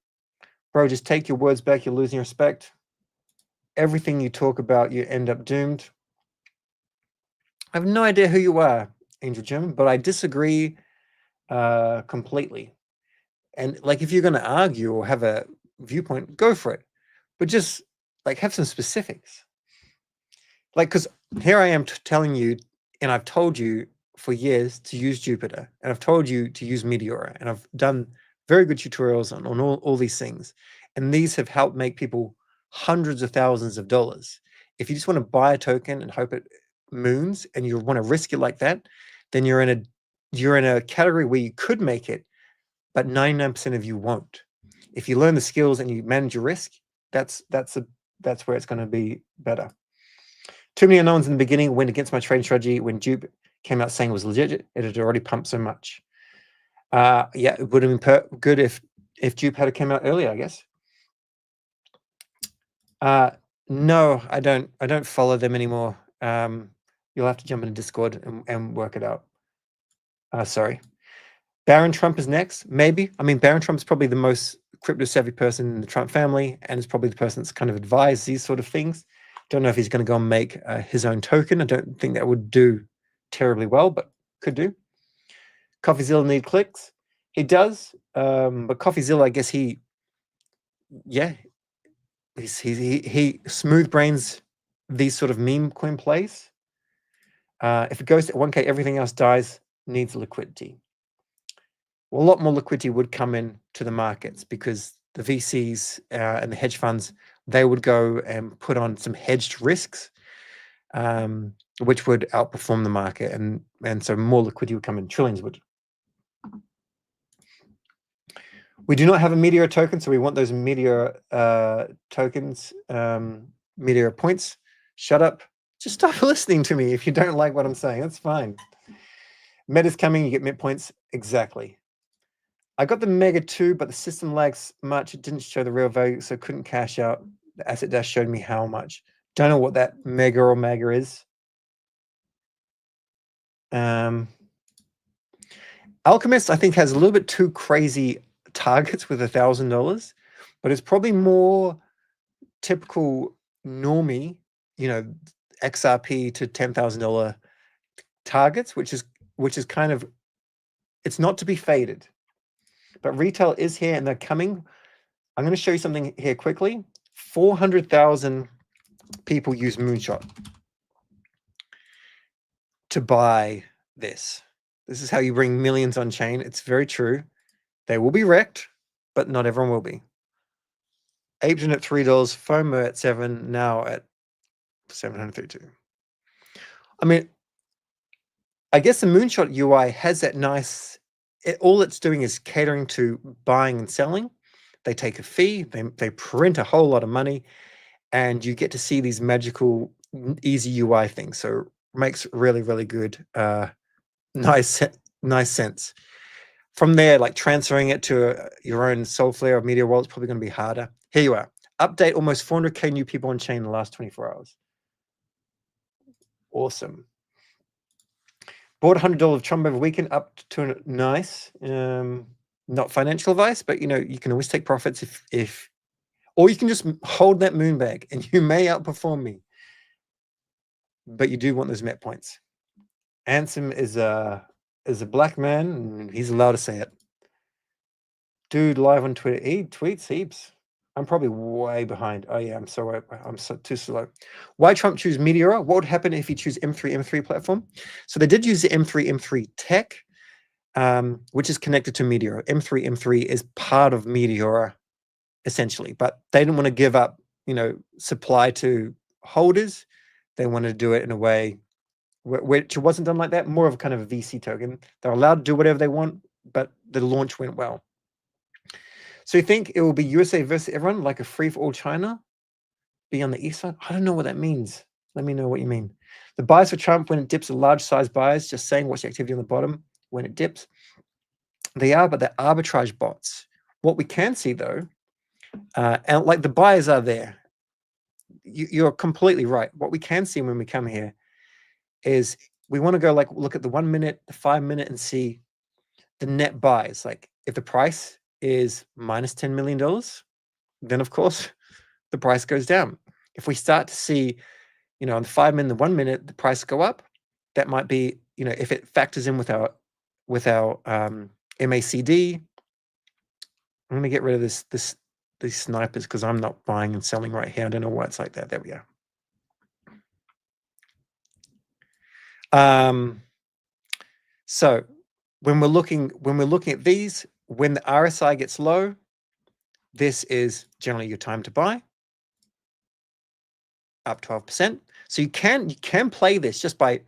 A: Bro, just take your words back. You're losing respect. Everything you talk about, you end up doomed. I have no idea who you are, Angel Jim, but I disagree completely. And like, if you're going to argue or have a viewpoint, go for it. But just like have some specifics. Like, because here I am telling you, and I've told you for years to use Jupiter, and I've told you to use Meteora, and I've done very good tutorials on all these things. And these have helped make people hundreds of thousands of dollars. If you just want to buy a token and hope it moons, and you want to risk it like that, then you're in a category where you could make it, but 99% of you won't. If you learn the skills and you manage your risk, that's where it's going to be better. Too many unknowns in the beginning. Went against my trading strategy when Dupe came out saying it was legit. It had already pumped so much. Yeah, it would have been good if Dupe had come out earlier, I guess. No, I don't follow them anymore. You'll have to jump into Discord and work it out. Sorry. Barron Trump is next, maybe. I mean, Barron Trump's probably the most crypto savvy person in the Trump family, and is probably the person that's kind of advised these sort of things. Don't know if he's going to go and make his own token. I don't think that would do terribly well, but could do. CoffeeZilla need clicks. He does, but CoffeeZilla, I guess he smooth brains these sort of meme coin plays. If it goes to 1K, everything else dies. Needs liquidity. Well, a lot more liquidity would come in to the markets, because the VCs and the hedge funds, they would go and put on some hedged risks, which would outperform the market, and so more liquidity would come in. Trillions would. We do not have a Meteor token, so we want those Meteor tokens, Meteor points. Shut up. Just stop listening to me if you don't like what I'm saying. That's fine. Meta's coming, you get mint points. Exactly. I got the Mega 2, but the system lags much. It didn't show the real value, so couldn't cash out. The asset dash showed me how much. Don't know what that Mega or Mega is. Alchemist, I think, has a little bit too crazy targets with $1,000, but it's probably more typical normie, you know, XRP to $10,000 targets, which is kind of, it's not to be faded. But retail is here, and they're coming. I'm going to show you something here quickly. 400,000 people use Moonshot to buy this. This is how you bring millions on chain. It's very true. They will be wrecked, but not everyone will be. Apton at $3, FOMO at $7, now at 732. I mean, I guess the Moonshot UI has that nice, all it's doing is catering to buying and selling. They take a fee, they print a whole lot of money, and you get to see these magical, easy UI things. So it makes really, really good, nice sense. From there, like transferring it to your own Solflare or Meteor wallet is probably going to be harder. Here you are. Update, almost 400K new people on chain in the last 24 hours. Awesome. Bought $100 of Trump over weekend, up to nice. Not financial advice, but you can always take profits or you can just hold that moon bag and you may outperform me. But you do want those MET points. Ansem is a black man, and he's allowed to say it. Dude, live on Twitter. He tweets heaps. I'm probably way behind. Oh yeah, I'm too slow. Why Trump choose Meteora? What would happen if he choose M3 platform? So they did use the M3 tech, which is connected to Meteora. M3 is part of Meteora, essentially, but they didn't want to give up, supply to holders. They wanted to do it in a way which wasn't done like that, more of a kind of a VC token. They're allowed to do whatever they want, but the launch went well. So you think it will be USA versus everyone, like a free-for-all China, be on the east side? I don't know what that means. Let me know what you mean. The buys for Trump when it dips are large-size buys, just saying watch the activity on the bottom when it dips. They are, but they're arbitrage bots. What we can see, though, and like the buyers are there. You're completely right. What we can see when we come here is we want to go look at the 1 minute, the 5 minute, and see the net buys. Like if the price is minus $10 million, then of course the price goes down. If we start to see, on the 5 minute, the 1 minute, the price go up, that might be, if it factors in with our MACD. I'm going to get rid of these snipers because I'm not buying and selling right here. I don't know why it's like that. There we go. So when we're looking at these, when the RSI gets low, this is generally your time to buy, up 12%. So you can play this just by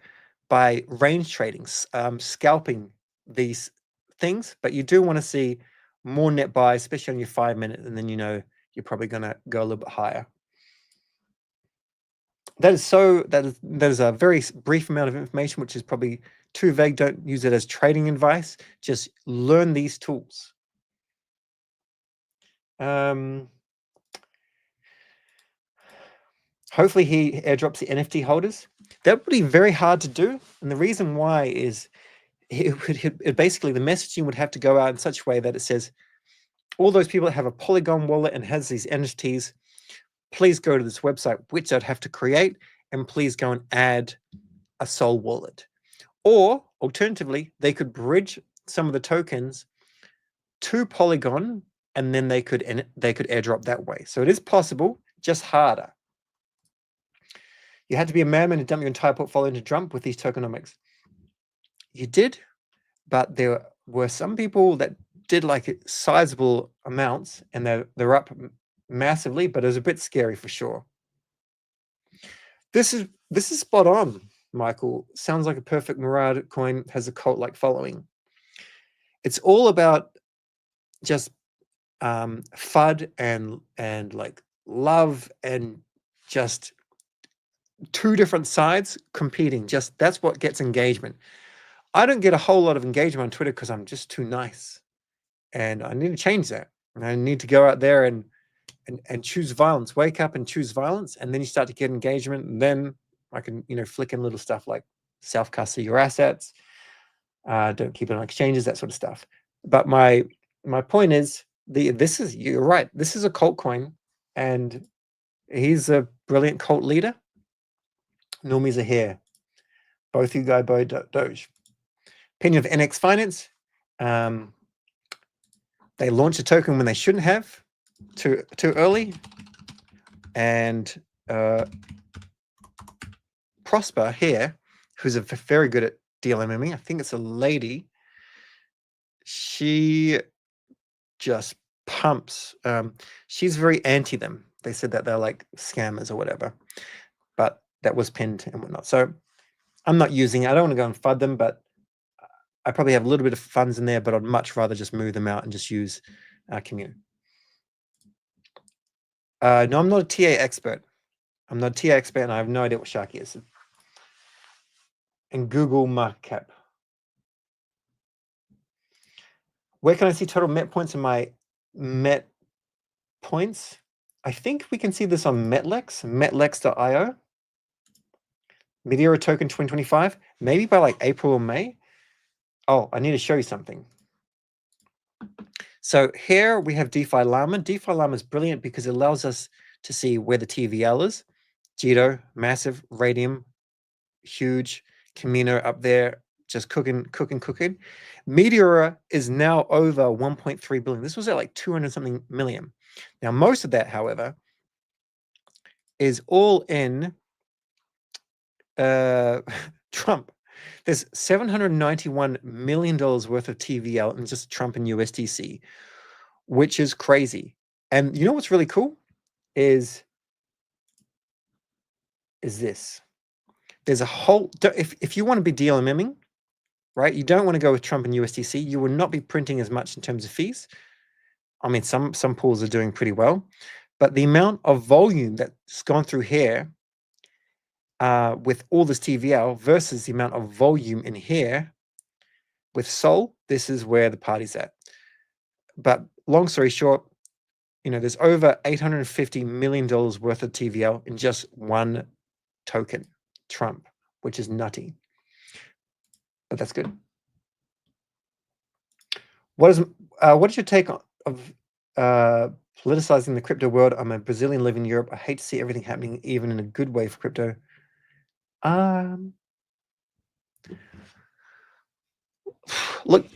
A: range trading, scalping these things, but you do want to see more net buys, especially on your 5 minute, and then you're probably going to go a little bit higher. That is a very brief amount of information, which is probably too vague. Don't use it as trading advice. Just learn these tools. Hopefully he airdrops the NFT holders. That would be very hard to do, and the reason why is basically the messaging would have to go out in such a way that it says, all those people that have a Polygon wallet and has these NFTs, please go to this website, which I'd have to create, and please go and add a Sol wallet. Or alternatively, they could bridge some of the tokens to Polygon, and then they could airdrop that way. So it is possible, just harder. You had to be a madman to dump your entire portfolio into Trump with these tokenomics. You did, but there were some people that did like sizable amounts, and they're up massively, but it was a bit scary for sure. This is spot on, Michael. Sounds like a perfect Murad coin has a cult-like following. It's all about just FUD and like love and just two different sides competing. Just that's what gets engagement. I don't get a whole lot of engagement on Twitter because I'm just too nice, and I need to change that. And I need to go out there and choose violence. Wake up and choose violence, and then you start to get engagement. And then I can flick in little stuff like self-custody your assets, don't keep it on exchanges, that sort of stuff. But my point is, you're right. This is a cult coin, and he's a brilliant cult leader. Normies are here. Both you guys, Doge. Opinion of NX Finance. They launched a token when they shouldn't have, too early. And Prosper here, who's very good at DLMMing, I think it's a lady. She just pumps. She's very anti them. They said that they're like scammers or whatever, but that was pinned and whatnot. So I'm not using it. I don't want to go and FUD them, but I probably have a little bit of funds in there, but I'd much rather just move them out and just use Community. No, I'm not a TA expert. I'm not a TA expert, and I have no idea what Sharky is. And Google market cap. Where can I see total MET points in my MET points? I think we can see this on Metlex, metlex.io. Meteora token 2025, maybe by like April or May. Oh, I need to show you something. So here we have DeFi Llama. DeFi Llama is brilliant because it allows us to see where the TVL is. Jito, massive. Radium, huge. Camino up there, just cooking. Meteora is now over 1.3 billion. This was at like 200 something million. Now, most of that, however, is all in Trump. There's $791 million worth of TVL in just Trump and USDC, which is crazy. And you know what's really cool is this. There's a whole, if you want to be DLMMing, right, you don't want to go with Trump and USDC. You will not be printing as much in terms of fees. I mean, some pools are doing pretty well, but the amount of volume that's gone through here with all this TVL versus the amount of volume in here with Sol, this is where the party's at. But long story short, there's over $850 million worth of TVL in just one token, Trump, which is nutty. But that's good. What is your take of politicizing the crypto world? I'm a Brazilian living in Europe. I hate to see everything happening, even in a good way for crypto. Look,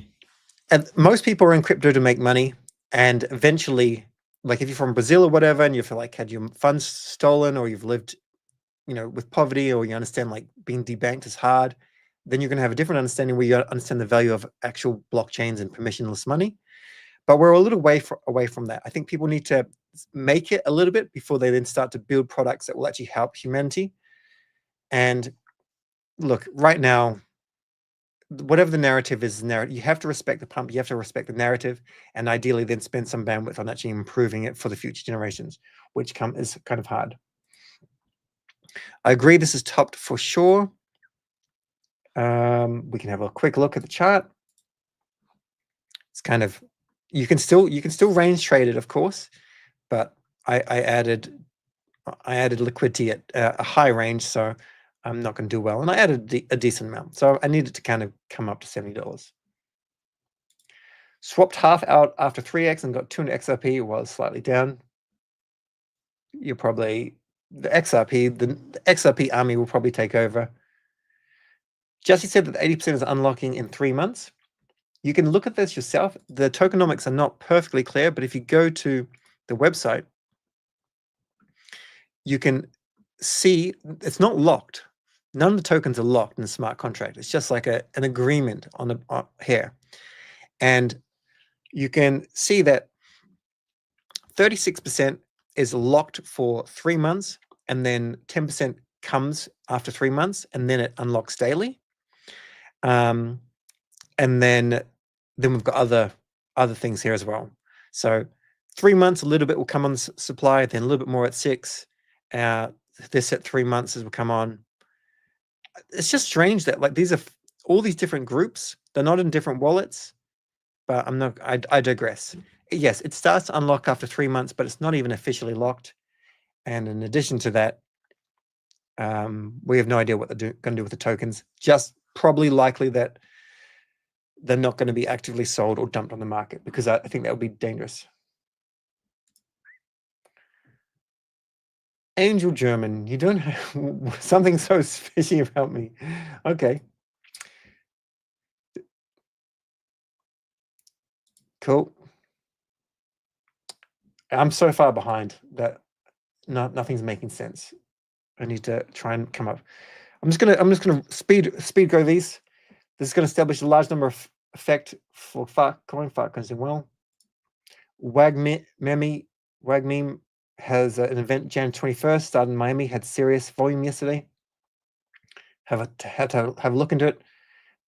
A: most people are in crypto to make money, and eventually, like if you're from Brazil or whatever, and you feel like had your funds stolen, or you've lived, with poverty, or you understand like being debanked is hard, then you're going to have a different understanding where you understand the value of actual blockchains and permissionless money. But we're a little away from that. I think people need to make it a little bit before they then start to build products that will actually help humanity. And look, right now, whatever the narrative is, you have to respect the pump, you have to respect the narrative, and ideally then spend some bandwidth on actually improving it for the future generations, which is kind of hard. I agree, this is topped for sure. We can have a quick look at the chart. It's kind of, you can still range trade it, of course, but I added liquidity at a high range, so I'm not going to do well. And I added a decent amount, so I needed to kind of come up to $70. Swapped half out after 3x and got 200 XRP. Was slightly down. You're probably the XRP army will probably take over. Jesse said that 80% is unlocking in 3 months. You can look at this yourself. The tokenomics are not perfectly clear, but if you go to the website, you can see it's not locked. None of the tokens are locked in the smart contract. It's just like an agreement on here. And you can see that 36% is locked for 3 months, and then 10% comes after 3 months, and then it unlocks daily. And then we've got other things here as well. So 3 months, a little bit will come on supply, then a little bit more at 6. This at 3 months as will come on. It's just strange that like these are all these different groups. They're not in different wallets, but I digress. Yes, it starts to unlock after 3 months, but it's not even officially locked. And in addition to that, we have no idea what they're going to do with the tokens. Just probably likely that they're not going to be actively sold or dumped on the market, because I think that would be dangerous. Angel German, you don't have something so fishy about me. Okay. Cool. I'm so far behind that nothing's making sense. I need to try and come up. I'm just gonna speed go these. This is going to establish a large number of effect for coin coins doing well. WagMeme has an event Jan 21st, started in Miami, had serious volume yesterday. Had to have a look into it.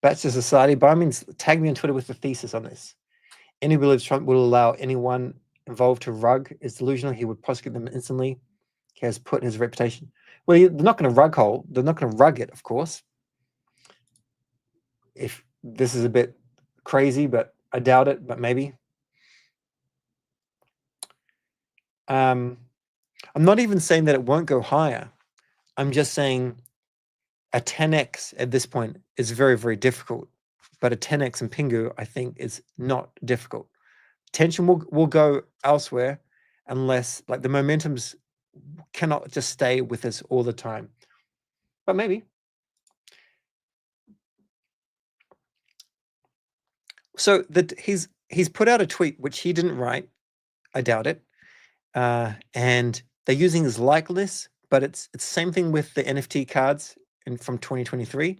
A: Bachelor Society, by all means, tag me on Twitter with the thesis on this. Any believes Trump will allow anyone involved to rug is delusional. He would prosecute them instantly. He has put his reputation. Well, they're not going to rug hole. They're not going to rug it, of course. If this is a bit crazy, but I doubt it, but maybe. I'm not even saying that it won't go higher. I'm just saying a 10x at this point is very, very difficult. But a 10x in Pingu, I think, is not difficult. Tension will go elsewhere unless like the momentums cannot just stay with us all the time. But maybe. So he's put out a tweet which he didn't write. I doubt it. And they're using his likeness, but it's the same thing with the NFT cards from 2023.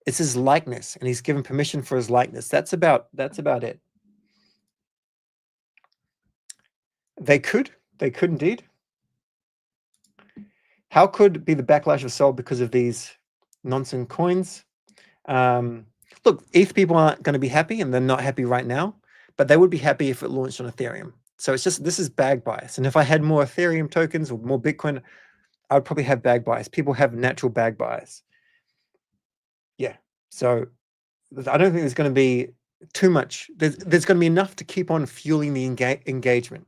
A: It's his likeness, and he's given permission for his likeness. That's about it. They could indeed. How could be the backlash of Sol because of these nonsense coins? Look, ETH people aren't going to be happy, and they're not happy right now, but they would be happy if it launched on Ethereum. So it's just, this is bag bias. And if I had more Ethereum tokens or more Bitcoin, I would probably have bag bias. People have natural bag bias. Yeah. So I don't think there's going to be too much. There's going to be enough to keep on fueling the engagement.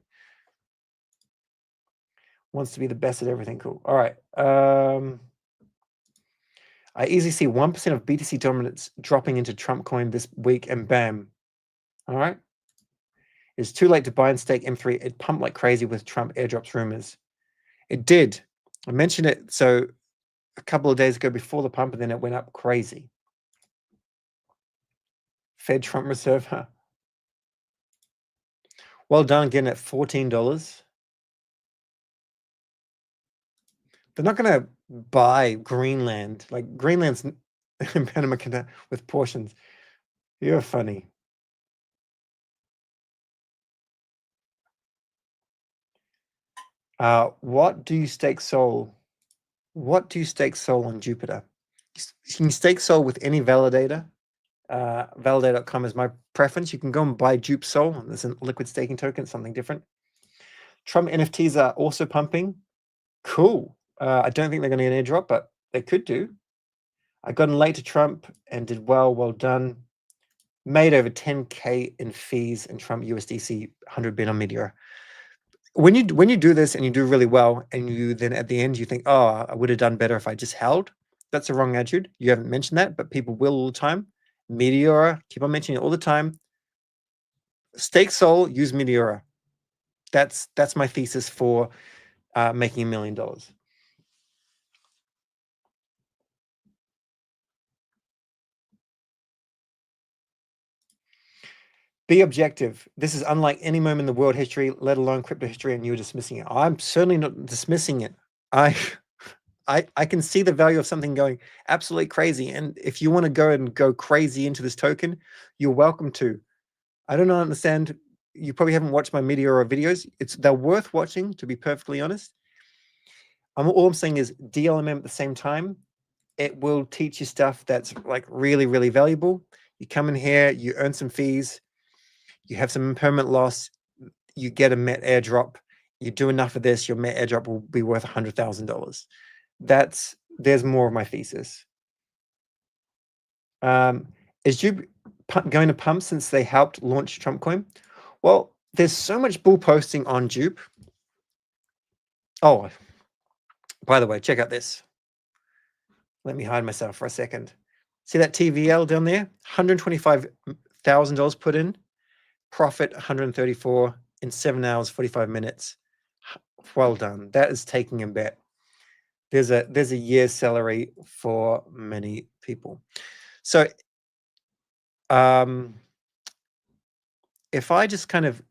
A: Wants to be the best at everything. Cool. All right. I easily see 1% of BTC dominance dropping into Trump coin this week, and bam. All right. It's too late to buy and stake M3. It pumped like crazy with Trump airdrops rumors. It did. I mentioned it so a couple of days ago before the pump, and then it went up crazy. Fed Trump reserve. Huh? Well done, getting at $14. They're not going to buy Greenland. Like, Greenland's in Panama Canal with portions. You're funny. What do you stake Sol? What do you stake Sol on Jupiter? You can stake Sol with any validator. Validate.com is my preference. You can go and buy Jupe Sol. There's a liquid staking token, something different. Trump NFTs are also pumping. Cool. I don't think they're going to get an airdrop, but they could do. I got in late to Trump and did well. Well done. Made over 10K in fees in Trump USDC 100 bit on Meteor. When you do this and you do really well, and you then at the end you think, oh, I would have done better if I just held. That's the wrong attitude. You haven't mentioned that, but people will all the time. Meteora, keep on mentioning it all the time. Stake Sol, use Meteora. That's my thesis for making $1 million. Be objective. This is unlike any moment in the world history, let alone crypto history, and you're dismissing it. I'm certainly not dismissing it. I can see the value of something going absolutely crazy. And if you want to go crazy into this token, you're welcome to. I don't understand. You probably haven't watched my Meteora videos. They're worth watching, to be perfectly honest. All I'm saying is DLMM at the same time. It will teach you stuff that's like really, really valuable. You come in here, you earn some fees, you have some impermanent loss, you get a MET airdrop, you do enough of this, your MET airdrop will be worth $100,000. There's more of my thesis. Is Jupe going to pump since they helped launch Trump coin? Well, there's so much bull posting on Jupe. Oh, by the way, check out this. Let me hide myself for a second. See that TVL down there? $125,000 put in. Profit 134 in 7 hours, 45 minutes. Well done. That is taking a bet. There's a year's salary for many people. So if I just kind of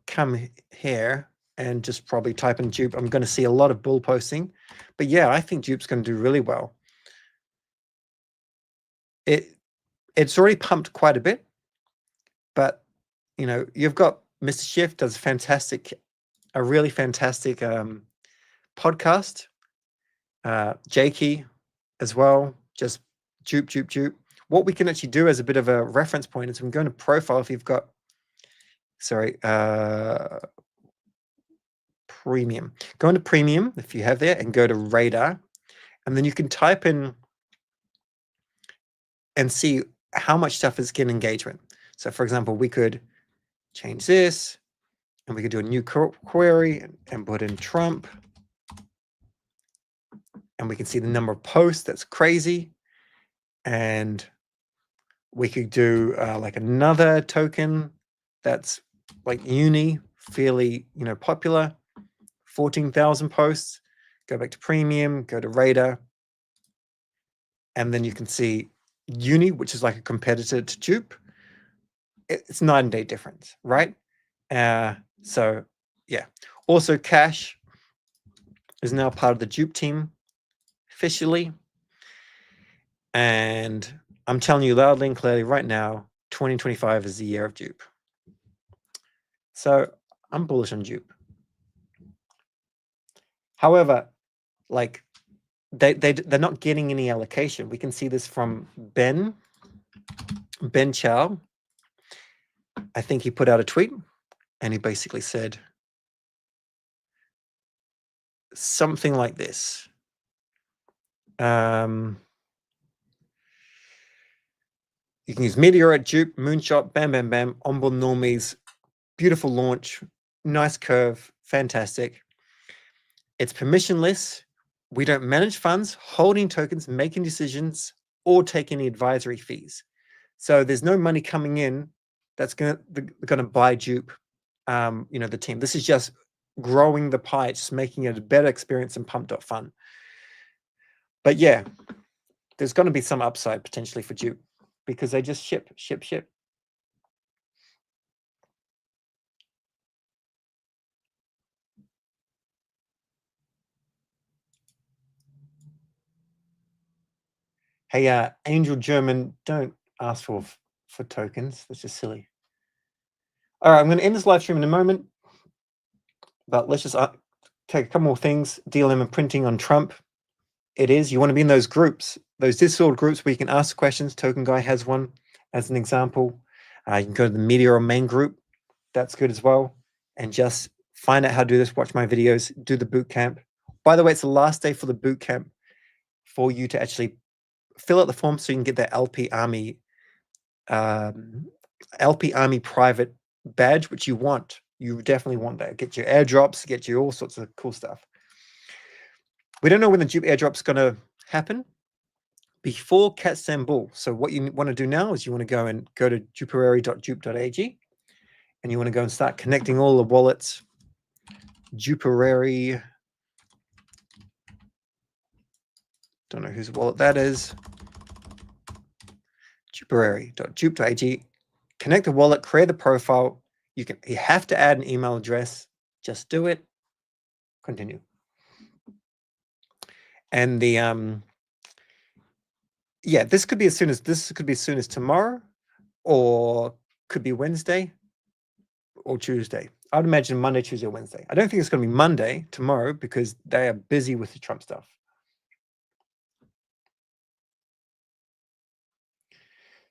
A: come here and just probably type in Jupe, I'm going to see a lot of bull posting. But yeah, I think Jupe's going to do really well. It's already pumped quite a bit, but you know, you've got Mr. Schiff does a really fantastic podcast. Jakey as well, just Jupe. What we can actually do as a bit of a reference point is we can go into profile if you've got, premium. Go into premium if you have there and go to radar, and then you can type in and see how much stuff is getting engagement. So for example, we could change this and we could do a new query and put in Trump, and we can see the number of posts. That's crazy. And we could do like another token that's like Uni, fairly, popular, 14,000 posts. Go back to Premium, go to Radar, and then you can see Uni, which is like a competitor to Dupe. It's night and day difference, right? So yeah. Also, Cash is now part of the Dupe team officially. And I'm telling you loudly and clearly right now, 2025 is the year of Dupe. So I'm bullish on Dupe. However, like they're not getting any allocation. We can see this from Ben Chow. I think he put out a tweet and he basically said something like this. You can use Meteorite, Dupe, Moonshot, bam, bam, bam, onboard normies, beautiful launch, nice curve, fantastic. It's permissionless. We don't manage funds, holding tokens, making decisions, or take any advisory fees. So there's no money coming in that's gonna buy Dupe, the team. This is just growing the pie, just making it a better experience than Pump.fun. But yeah, there's going to be some upside potentially for Dupe because they just ship. Hey, Angel German, don't ask for tokens. That's just silly. All right, I'm going to end this live stream in a moment, but let's just take a couple more things. DLM and printing on Trump. It is. You want to be in those groups, those Discord groups where you can ask questions. Token Guy has one as an example. You can go to the Meteor main group. That's good as well. And just find out how to do this. Watch my videos. Do the boot camp. By the way, it's the last day for the boot camp for you to actually fill out the form so you can get that LP Army private badge, which you want. You definitely want that. Get your airdrops, get you all sorts of cool stuff. We don't know when the Dupe airdrop's going to happen before Catsan Bull. So what you want to do now is you want to go to duperary.dupe.ag and you want to go and start connecting all the wallets. Duperary. Don't know whose wallet that is. Duperary.dupe.ag. Connect the wallet, create the profile. You have to add an email address. Just do it. Continue. And the this could be as soon as tomorrow, or could be Wednesday or Tuesday. I'd imagine Monday, Tuesday, or Wednesday. I don't think it's going to be Monday tomorrow because they are busy with the Trump stuff.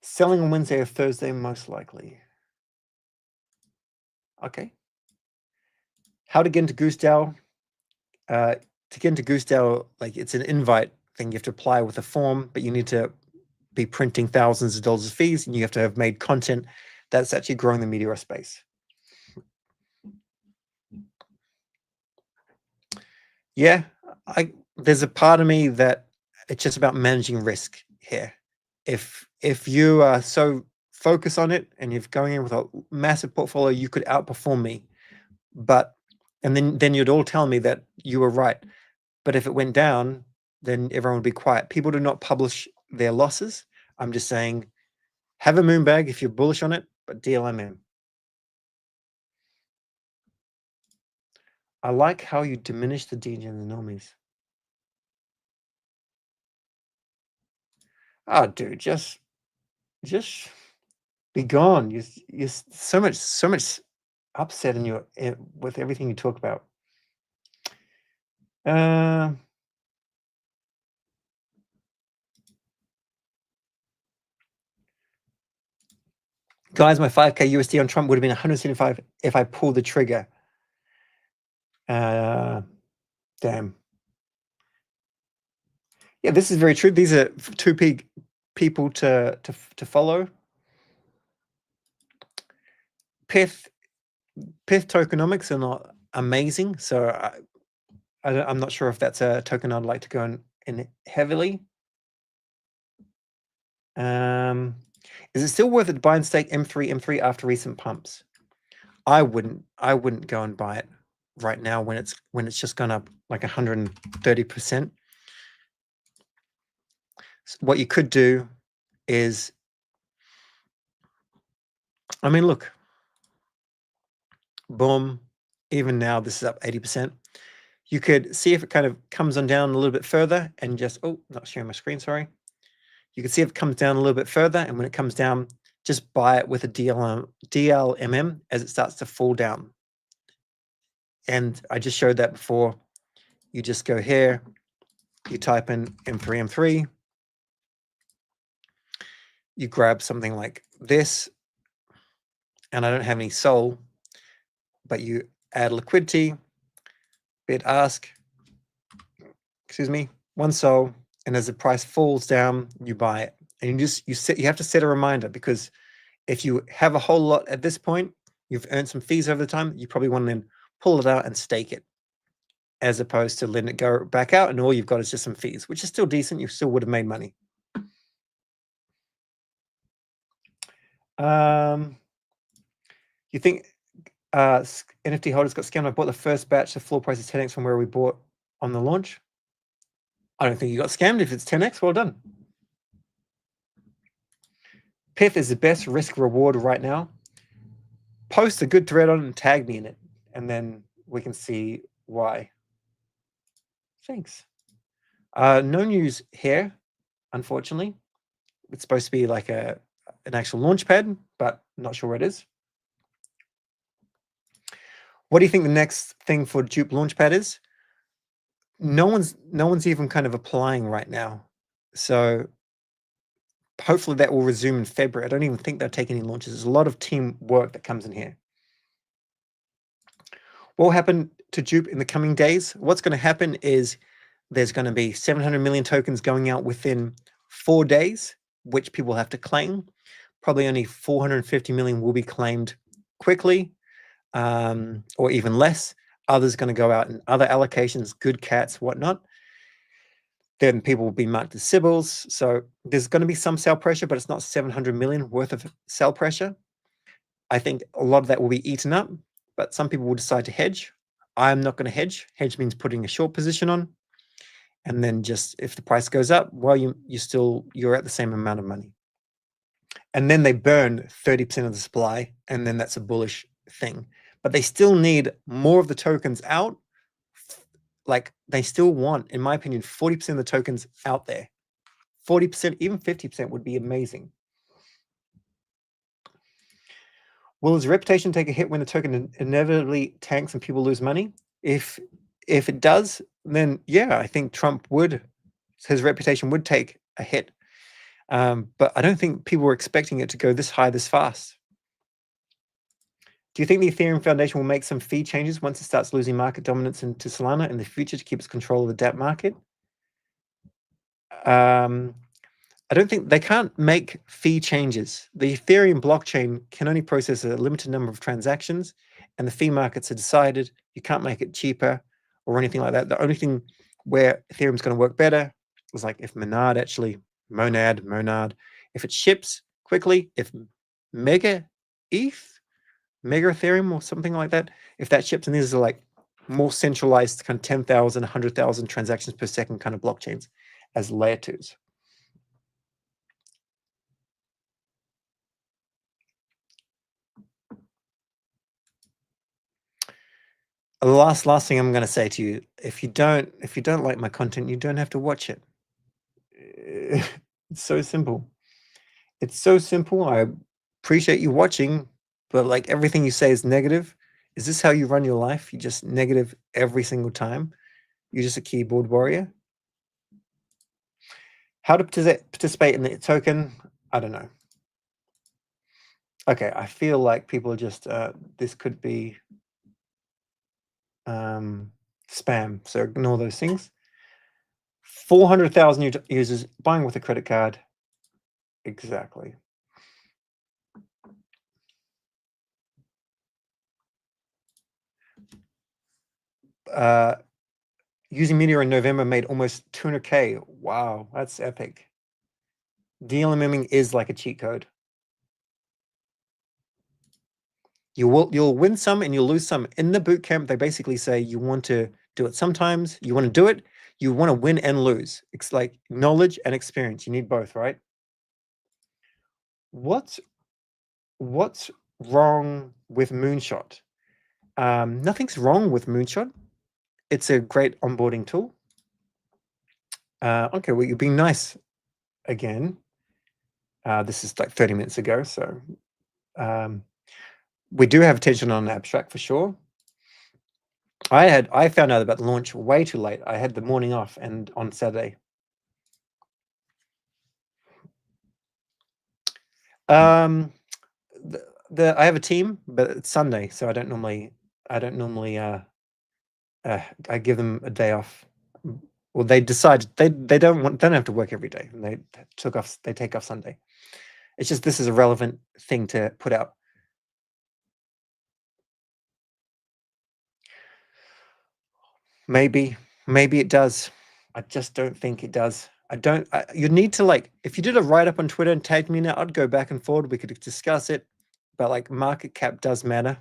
A: Selling on Wednesday or Thursday, most likely. Okay. How to get into GooseDAO? To get into GooseDAO, like it's an invite thing. You have to apply with a form, but you need to be printing thousands of dollars of fees, and you have to have made content that's actually growing the Meteor space. Yeah, there's a part of me that it's just about managing risk here. If you are so focused on it and you're going in with a massive portfolio, you could outperform me. And then you'd all tell me that you were right. But if it went down, then everyone would be quiet. People do not publish their losses. I'm just saying, have a Moonbag if you're bullish on it, but DLM. I like how you diminish the DJ and the normies. Oh, dude, just be gone. You're so much upset in your with everything you talk about. Guys, my 5K USD on Trump would have been 175 if I pulled the trigger. Damn. Yeah, this is very true. These are two people to follow. Pyth tokenomics are not amazing, so I'm not sure if that's a token I'd like to go in heavily. Is it still worth it to buy and stake M3 after recent pumps? I wouldn't go and buy it right now when it's just gone up like 130%. What you could do is, I mean, look, boom, even now this is up 80%. You could see if it kind of comes on down a little bit further and just, oh, not sharing my screen, sorry. You can see if it comes down a little bit further, and when it comes down, just buy it with a DLMM as it starts to fall down. And I just showed that before. You just go here, you type in M3, M3, you grab something like this, and I don't have any SOL, but you add liquidity, bid ask, excuse me, 1 SOL, and as the price falls down, you buy it. And you have to set a reminder, because if you have a whole lot at this point, you've earned some fees over the time, you probably want to then pull it out and stake it, as opposed to letting it go back out and all you've got is just some fees, which is still decent. You still would have made money. You think NFT holders got scammed? I bought the first batch. The floor price is 10x from where we bought on the launch. I don't think you got scammed. If it's 10x, well done. Pyth is the best risk reward right now. Post a good thread on it and tag me in it, and then we can see why. Thanks. No news here, unfortunately. It's supposed to be like an actual launch pad, but not sure where it is. What do you think the next thing for Dupe Launchpad is? No one's even kind of applying right now. So hopefully that will resume in February. I don't even think they'll take any launches. There's a lot of team work that comes in here. What will happen to Dupe in the coming days? What's going to happen is there's going to be 700 million tokens going out within 4 days, which people have to claim. Probably only 450 million will be claimed quickly, or even less. Others going to go out in other allocations, good cats, whatnot. Then people will be marked as Sybils. So there's going to be some sell pressure, but it's not 700 million worth of sell pressure. I think a lot of that will be eaten up, but some people will decide to hedge. I'm not going to hedge. Hedge means putting a short position on, and then just if the price goes up, well, you're at the same amount of money. And then they burn 30% of the supply, and then that's a bullish thing. But they still need more of the tokens out. Like they still want, in my opinion, 40% of the tokens out there. 40%, even 50% would be amazing. Will his reputation take a hit when the token inevitably tanks and people lose money? If it does, then yeah, I think his reputation would take a hit. But I don't think people were expecting it to go this high this fast. Do you think the Ethereum Foundation will make some fee changes once it starts losing market dominance into Solana in the future to keep its control of the DApp market? I don't think they can't make fee changes. The Ethereum blockchain can only process a limited number of transactions, and the fee markets are decided. You can't make it cheaper or anything like that. The only thing where Ethereum's going to work better is like if Monad, if it ships quickly, if Mega Ethereum or something like that, if that ships, and these are like more centralized kind of 10,000, 100,000 transactions per second kind of blockchains as layer 2s. The last thing I'm going to say to you, if you don't like my content, you don't have to watch it. It's so simple. It's so simple. I appreciate you watching, but like everything you say is negative. Is this how you run your life? You just negative every single time? You're just a keyboard warrior? How to participate in the token? I don't know. Okay, I feel like people are just, this could be spam, so ignore those things. 400,000 users buying with a credit card. Exactly. Using Meteor in November made almost 200K. Wow, that's epic. DLMMing is like a cheat code. You'll win some and you'll lose some. In the boot camp, they basically say you want to do it sometimes, you want to do it, you want to win and lose. It's like knowledge and experience. You need both, right? What's wrong with Moonshot? Nothing's wrong with Moonshot. It's a great onboarding tool. Okay, well, you're being nice again. This is like 30 minutes ago, so we do have attention on abstract for sure. I found out about the launch way too late. I had the morning off and on Saturday. I have a team, but it's Sunday, so I don't normally I give them a day off. Well, they decide they don't have to work every day, and they take off Sunday. It's just this is a relevant thing to put out. Maybe it does. I just don't think it does. You need to, like, if you did a write-up on Twitter and tagged me in it, I'd go back and forward. We could discuss it, but like market cap does matter.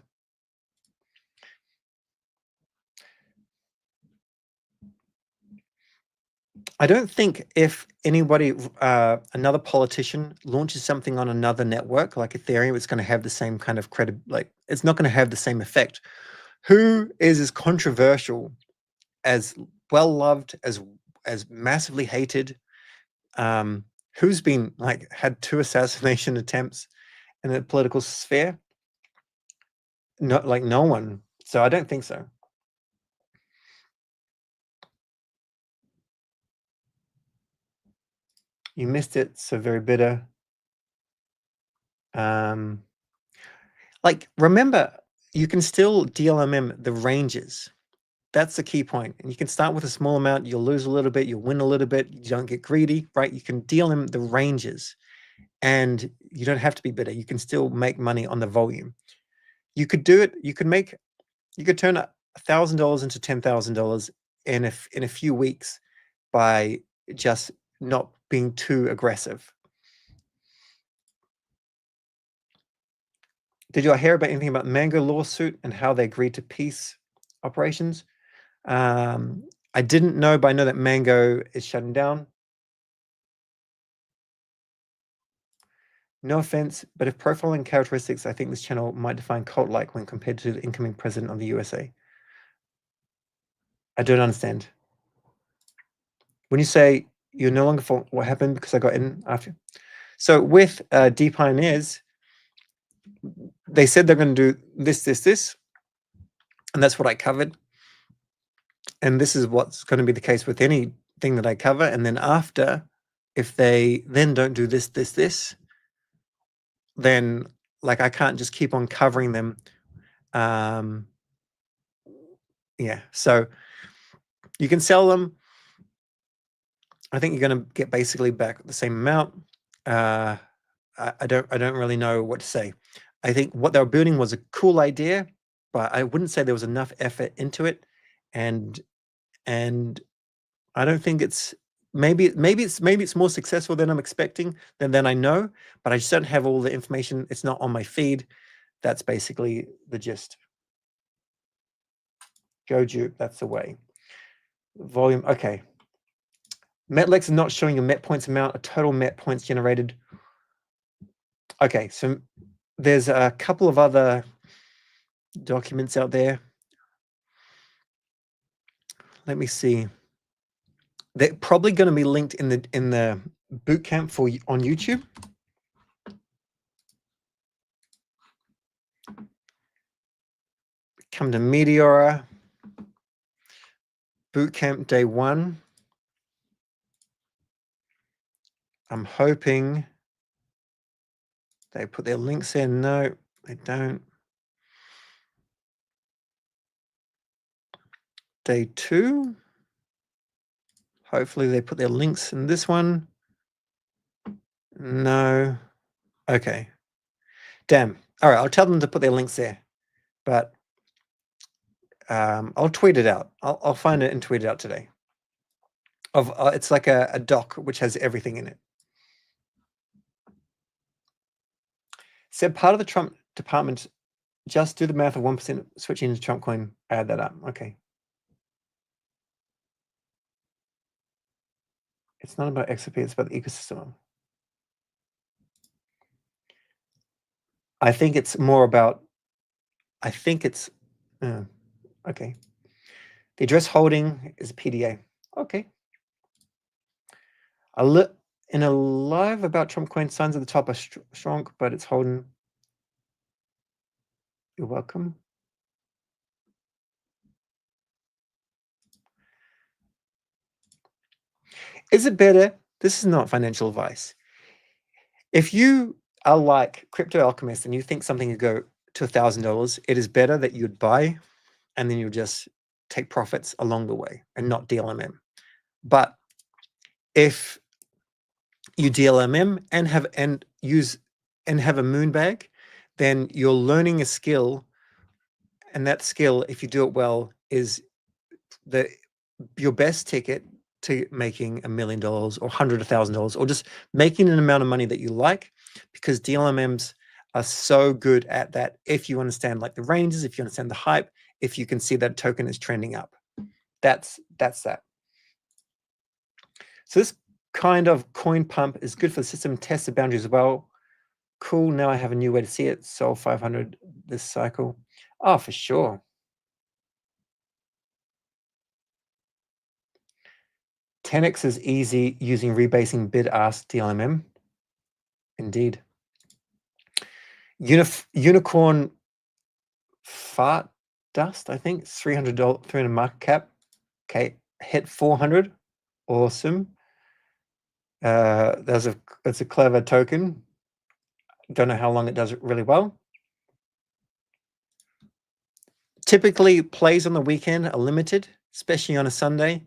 A: I don't think if anybody, another politician launches something on another network like Ethereum, it's going to have the same kind of like it's not going to have the same effect. Who is as controversial, as well loved, as massively hated? Who's been like had 2 assassination attempts in the political sphere? No one. So I don't think so. You missed it, so very bitter. Like, remember, you can still DLMM the ranges. That's the key point. And you can start with a small amount, you'll lose a little bit, you'll win a little bit, you don't get greedy, right? You can DLM the ranges, and you don't have to be bitter. You can still make money on the volume. You could do it. You could turn $1,000 into $10,000 in a few weeks by just not being too aggressive. Did you hear about anything about Mango lawsuit and how they agreed to peace operations? I didn't know, but I know that Mango is shutting down. No offense, but if profiling characteristics, I think this channel might define cult-like when compared to the incoming president of the USA. I don't understand. When you say you're no longer for what happened because I got in after. So with D Pioneers, they said they're going to do this, and that's what I covered. And this is what's going to be the case with anything that I cover. And then after, if they then don't do this, then like I can't just keep on covering them. Yeah, so you can sell them. I think you're going to get basically back the same amount. I don't really know what to say. I think what they were building was a cool idea, but I wouldn't say there was enough effort into it, and I don't think it's maybe it's more successful than I'm expecting than I know, but I just don't have all the information. It's not on my feed. That's basically the gist. Goju, that's the way. Volume, okay. Metlex is not showing your Met points amount, a total Met points generated. Okay, so there's a couple of other documents out there. Let me see. They're probably going to be linked in the bootcamp on YouTube. Come to Meteora. Bootcamp day 1. I'm hoping they put their links in. No, they don't. Day 2. Hopefully they put their links in this one. No. Okay. Damn. All right, I'll tell them to put their links there. But I'll tweet it out. I'll find it and tweet it out today. It's like a doc which has everything in it. Said part of the Trump department Just do the math of 1% switching into Trump coin. Add that up. Okay. It's not about XRP, it's about the ecosystem. I think it's more about, okay. The address holding is a PDA. Okay. In a live about Trump coin, signs at the top are strong, but it's holding. You're welcome. Is it better? This is not financial advice. If you are like Crypto Alchemist and you think something could go to $1,000, it is better that you'd buy and then you'll just take profits along the way and not DLMM. But if you DLMM and have a moon bag, then you're learning a skill, and that skill, if you do it well, is your best ticket to making $1 million or $100,000 or just making an amount of money that you like, because DLMMs are so good at that. If you understand like the ranges, if you understand the hype, if you can see that token is trending up, that's that. So this kind of coin pump is good for the system, test the boundaries as well. Cool, now I have a new way to see it. Sold 500 this cycle. Oh, for sure. 10x is easy using rebasing bid-ask DLMM. Indeed. Unicorn fart dust, I think, $300 market cap. Okay, hit 400. Awesome. It's a clever token. Don't know how long it does it really well. Typically, plays on the weekend are limited, especially on a Sunday.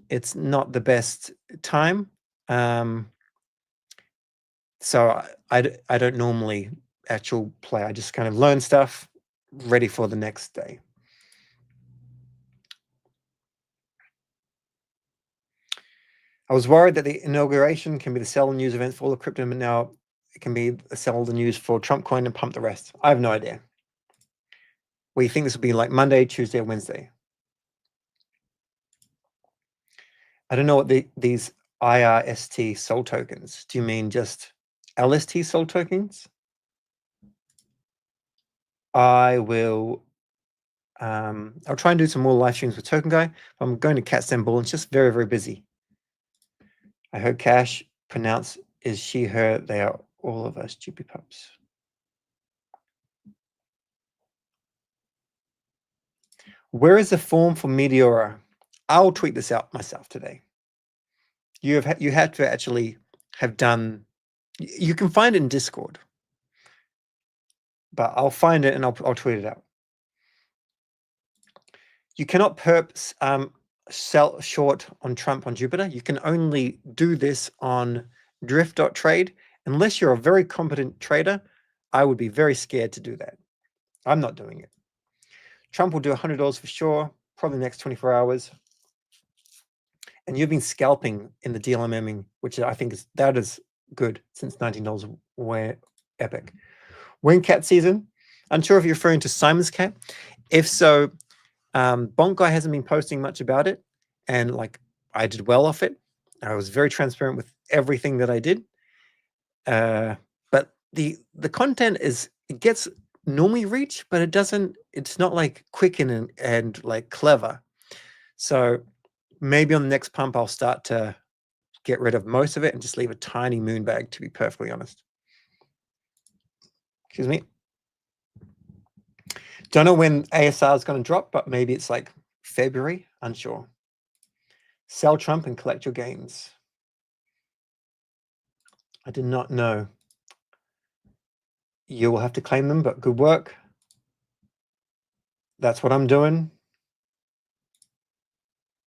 A: It's not the best time. So I don't normally actual play. I just kind of learn stuff, ready for the next day. I was worried that the inauguration can be the sell news event for all the crypto, but now it can be sell the news for Trump coin and pump the rest. I have no idea. We think this will be like Monday, Tuesday, or Wednesday. I don't know what these IRST SOL tokens. Do you mean just LST SOL tokens? I'll try and do some more live streams with Token Guy. I'm going to Cat's Ball. It's just very, very busy. I heard Cash pronounce is she, her. They are all of us stupid pups. Where is the form for Meteora? I'll tweet this out myself today. You have to actually have done. You can find it in Discord, but I'll find it and I'll tweet it out. You cannot perps sell short on Trump on Jupiter. You can only do this on drift.trade. Unless you're a very competent trader, I would be very scared to do that. I'm not doing it. Trump will do $100 for sure, probably the next 24 hours. And you've been scalping in the DLMMing, which I think is good since $19 where epic. When cat season, unsure if you're referring to Simon's cat. If so, Bonk Guy hasn't been posting much about it, and like I did well off it. I was very transparent with everything that I did. But the content it gets normally reach, but it's not like quick and like clever. So maybe on the next pump, I'll start to get rid of most of it and just leave a tiny moon bag, to be perfectly honest. Excuse me. Don't know when ASR is going to drop, but maybe it's like February, unsure. Sell Trump and collect your gains. I did not know. You will have to claim them, but good work. That's what I'm doing.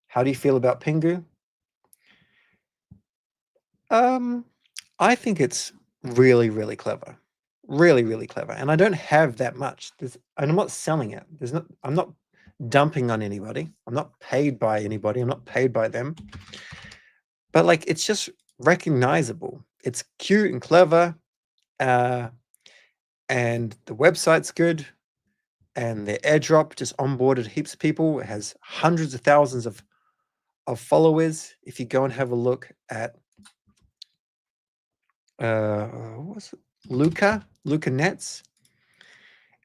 A: How do you feel about Pingu? I think it's really, really clever. Really, really clever. And I don't have that much. And I'm not selling it. I'm not dumping on anybody. I'm not paid by anybody. I'm not paid by them. But like, it's just recognizable. It's cute and clever. And the website's good. and their airdrop just onboarded heaps of people. It has hundreds of thousands of followers. If you go and have a look at what's it? Luca Nets,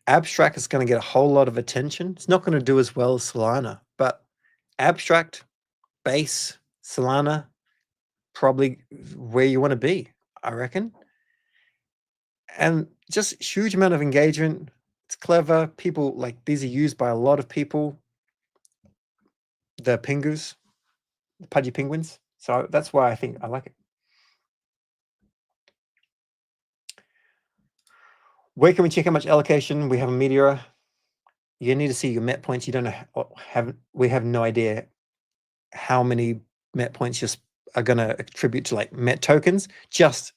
A: Abstract is going to get a whole lot of attention. It's not going to do as well as Solana, but Abstract, Base, Solana, probably where you want to be, I reckon. And just huge amount of engagement. It's clever. People like these are used by a lot of people. The Pingus, the Pudgy Penguins. So that's why I think I like it. Where can we check how much allocation we have a Meteor? You need to see your MET points. You don't know, we have no idea how many MET points just are going to attribute to like MET tokens. Just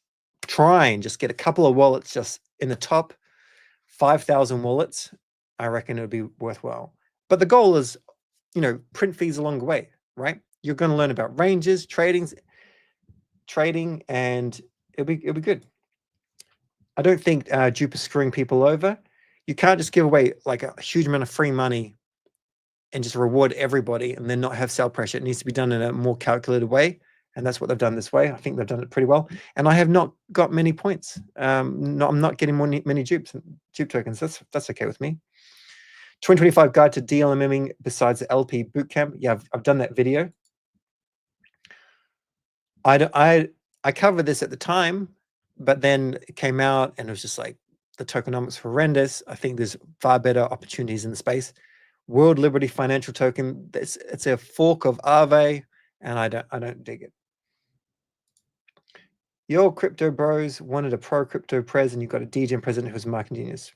A: try and just get a couple of wallets just in the top 5,000 wallets. I reckon it would be worthwhile. But the goal is, you know, print fees along the way, right? You're going to learn about ranges, trading, and it'll be good. I don't think Dupe is screwing people over. You can't just give away like a huge amount of free money and just reward everybody and then not have sell pressure. It needs to be done in a more calculated way. And that's what they've done this way. I think they've done it pretty well. And I have not got many points. I'm not getting many dupe tokens. That's okay with me. 2025 guide to DLMMing besides the LP bootcamp. Yeah, I've done that video. I covered this at the time, but then it came out and it was just like the tokenomics horrendous. I think there's far better opportunities in the space. World Liberty Financial Token. It's a fork of Aave, and I don't dig it. Your crypto bros wanted a pro crypto pres, and you got a DGen president who's a marketing genius.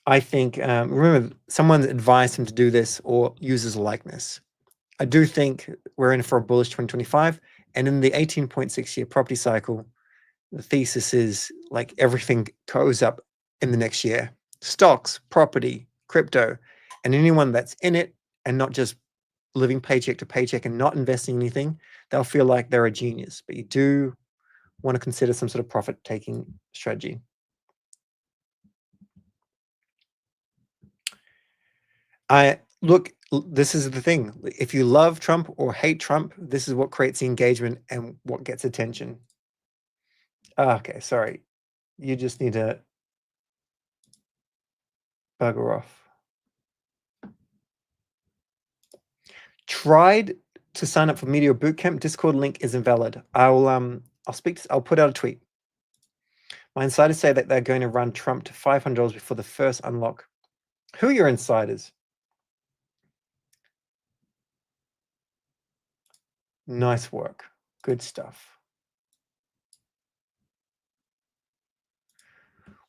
A: I think remember someone advised him to do this or uses likeness. I do think we're in for a bullish 2025, and in the 18.6 year property cycle, the thesis is like everything goes up in the next year. Stocks, property, crypto, and anyone that's in it and not just living paycheck to paycheck and not investing anything, they'll feel like they're a genius. But you do want to consider some sort of profit-taking strategy. Look, this is the thing. If you love Trump or hate Trump, this is what creates the engagement and what gets attention. Okay, sorry. You just need to bugger off. Tried to sign up for Meteor Bootcamp. Discord link is invalid. I'll put out a tweet. My insiders say that they're going to run Trump to $500 before the first unlock. Who are your insiders? Nice work. Good stuff.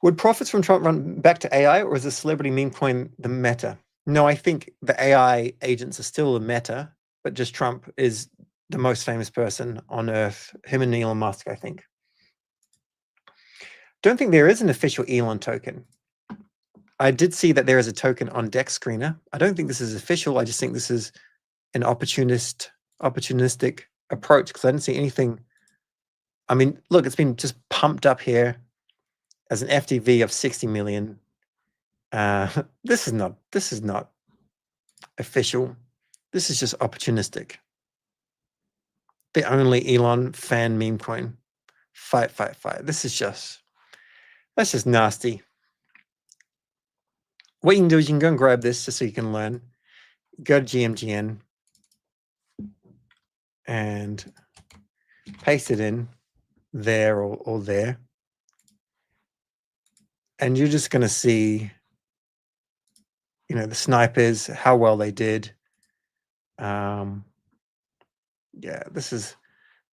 A: Would profits from Trump run back to AI, or is the celebrity meme coin the meta? No, I think the AI agents are still the meta, but just Trump is the most famous person on earth. Him and Elon Musk, I think. Don't think there is an official Elon token. I did see that there is a token on Dex Screener. I don't think this is official. I just think this is an opportunistic approach because I didn't see anything. I mean, look, it's been just pumped up here as an FDV of 60 million. This is not official. This is just opportunistic. The only Elon fan meme coin. Fight. That's just nasty. What you can do is you can go and grab this just so you can learn. Go to GMGN and paste it in there or there. And you're just going to see, you know, the snipers, how well they did. Yeah, this is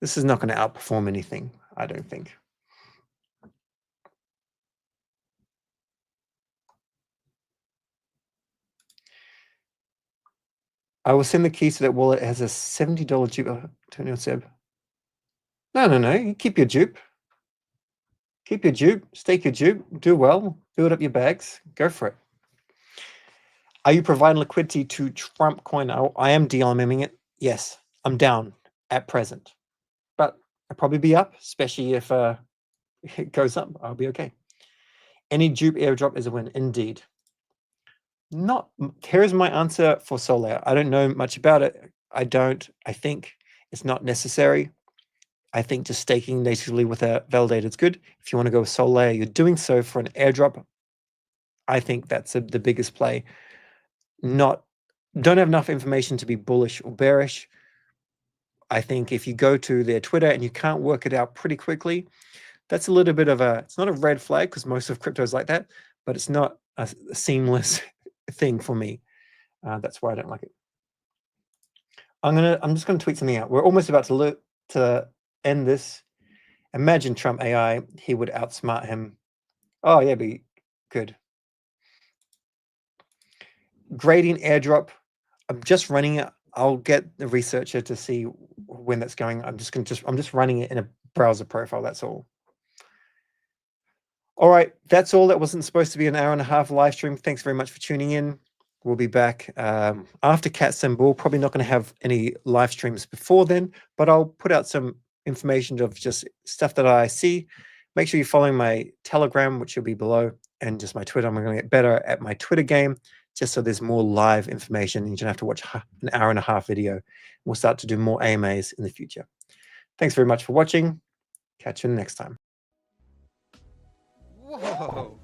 A: not going to outperform anything, I don't think. I will send the keys to that wallet. It has a $70 dupe. Tony Seb. No. You keep your dupe. Keep your dupe. Stake your dupe. Do well. Build up your bags. Go for it. Are you providing liquidity to Trump coin? I am DLMing it. Yes, I'm down at present. But I'll probably be up, especially if it goes up. I'll be okay. Any dupe airdrop is a win. Indeed. Here's my answer for Solana. I don't know much about it. I think it's not necessary. I think just staking natively with a validator is good. If you want to go with Solana, you're doing so for an airdrop. I think that's the biggest play. Don't have enough information to be bullish or bearish. I think if you go to their Twitter and you can't work it out pretty quickly, that's a little bit of it's not a red flag because most of crypto is like that, but it's not a seamless thing for me. That's why I don't like it. I'm just gonna tweet something out. We're almost about to end this. Imagine Trump AI, he would outsmart him. Oh yeah, be good. Grading airdrop. I'm just running it. I'll get the researcher to see when that's going. I'm just running it in a browser profile. That's all. All right, that's all. That wasn't supposed to be an hour and a half live stream. Thanks very much for tuning in. We'll be back after Cats and Bull. Probably not going to have any live streams before then, but I'll put out some information of just stuff that I see. Make sure you're following my Telegram, which will be below, and just my Twitter. I'm going to get better at my Twitter game, just so there's more live information. You don't have to watch an hour and a half video. We'll start to do more AMAs in the future. Thanks very much for watching. Catch you next time.
B: Whoa.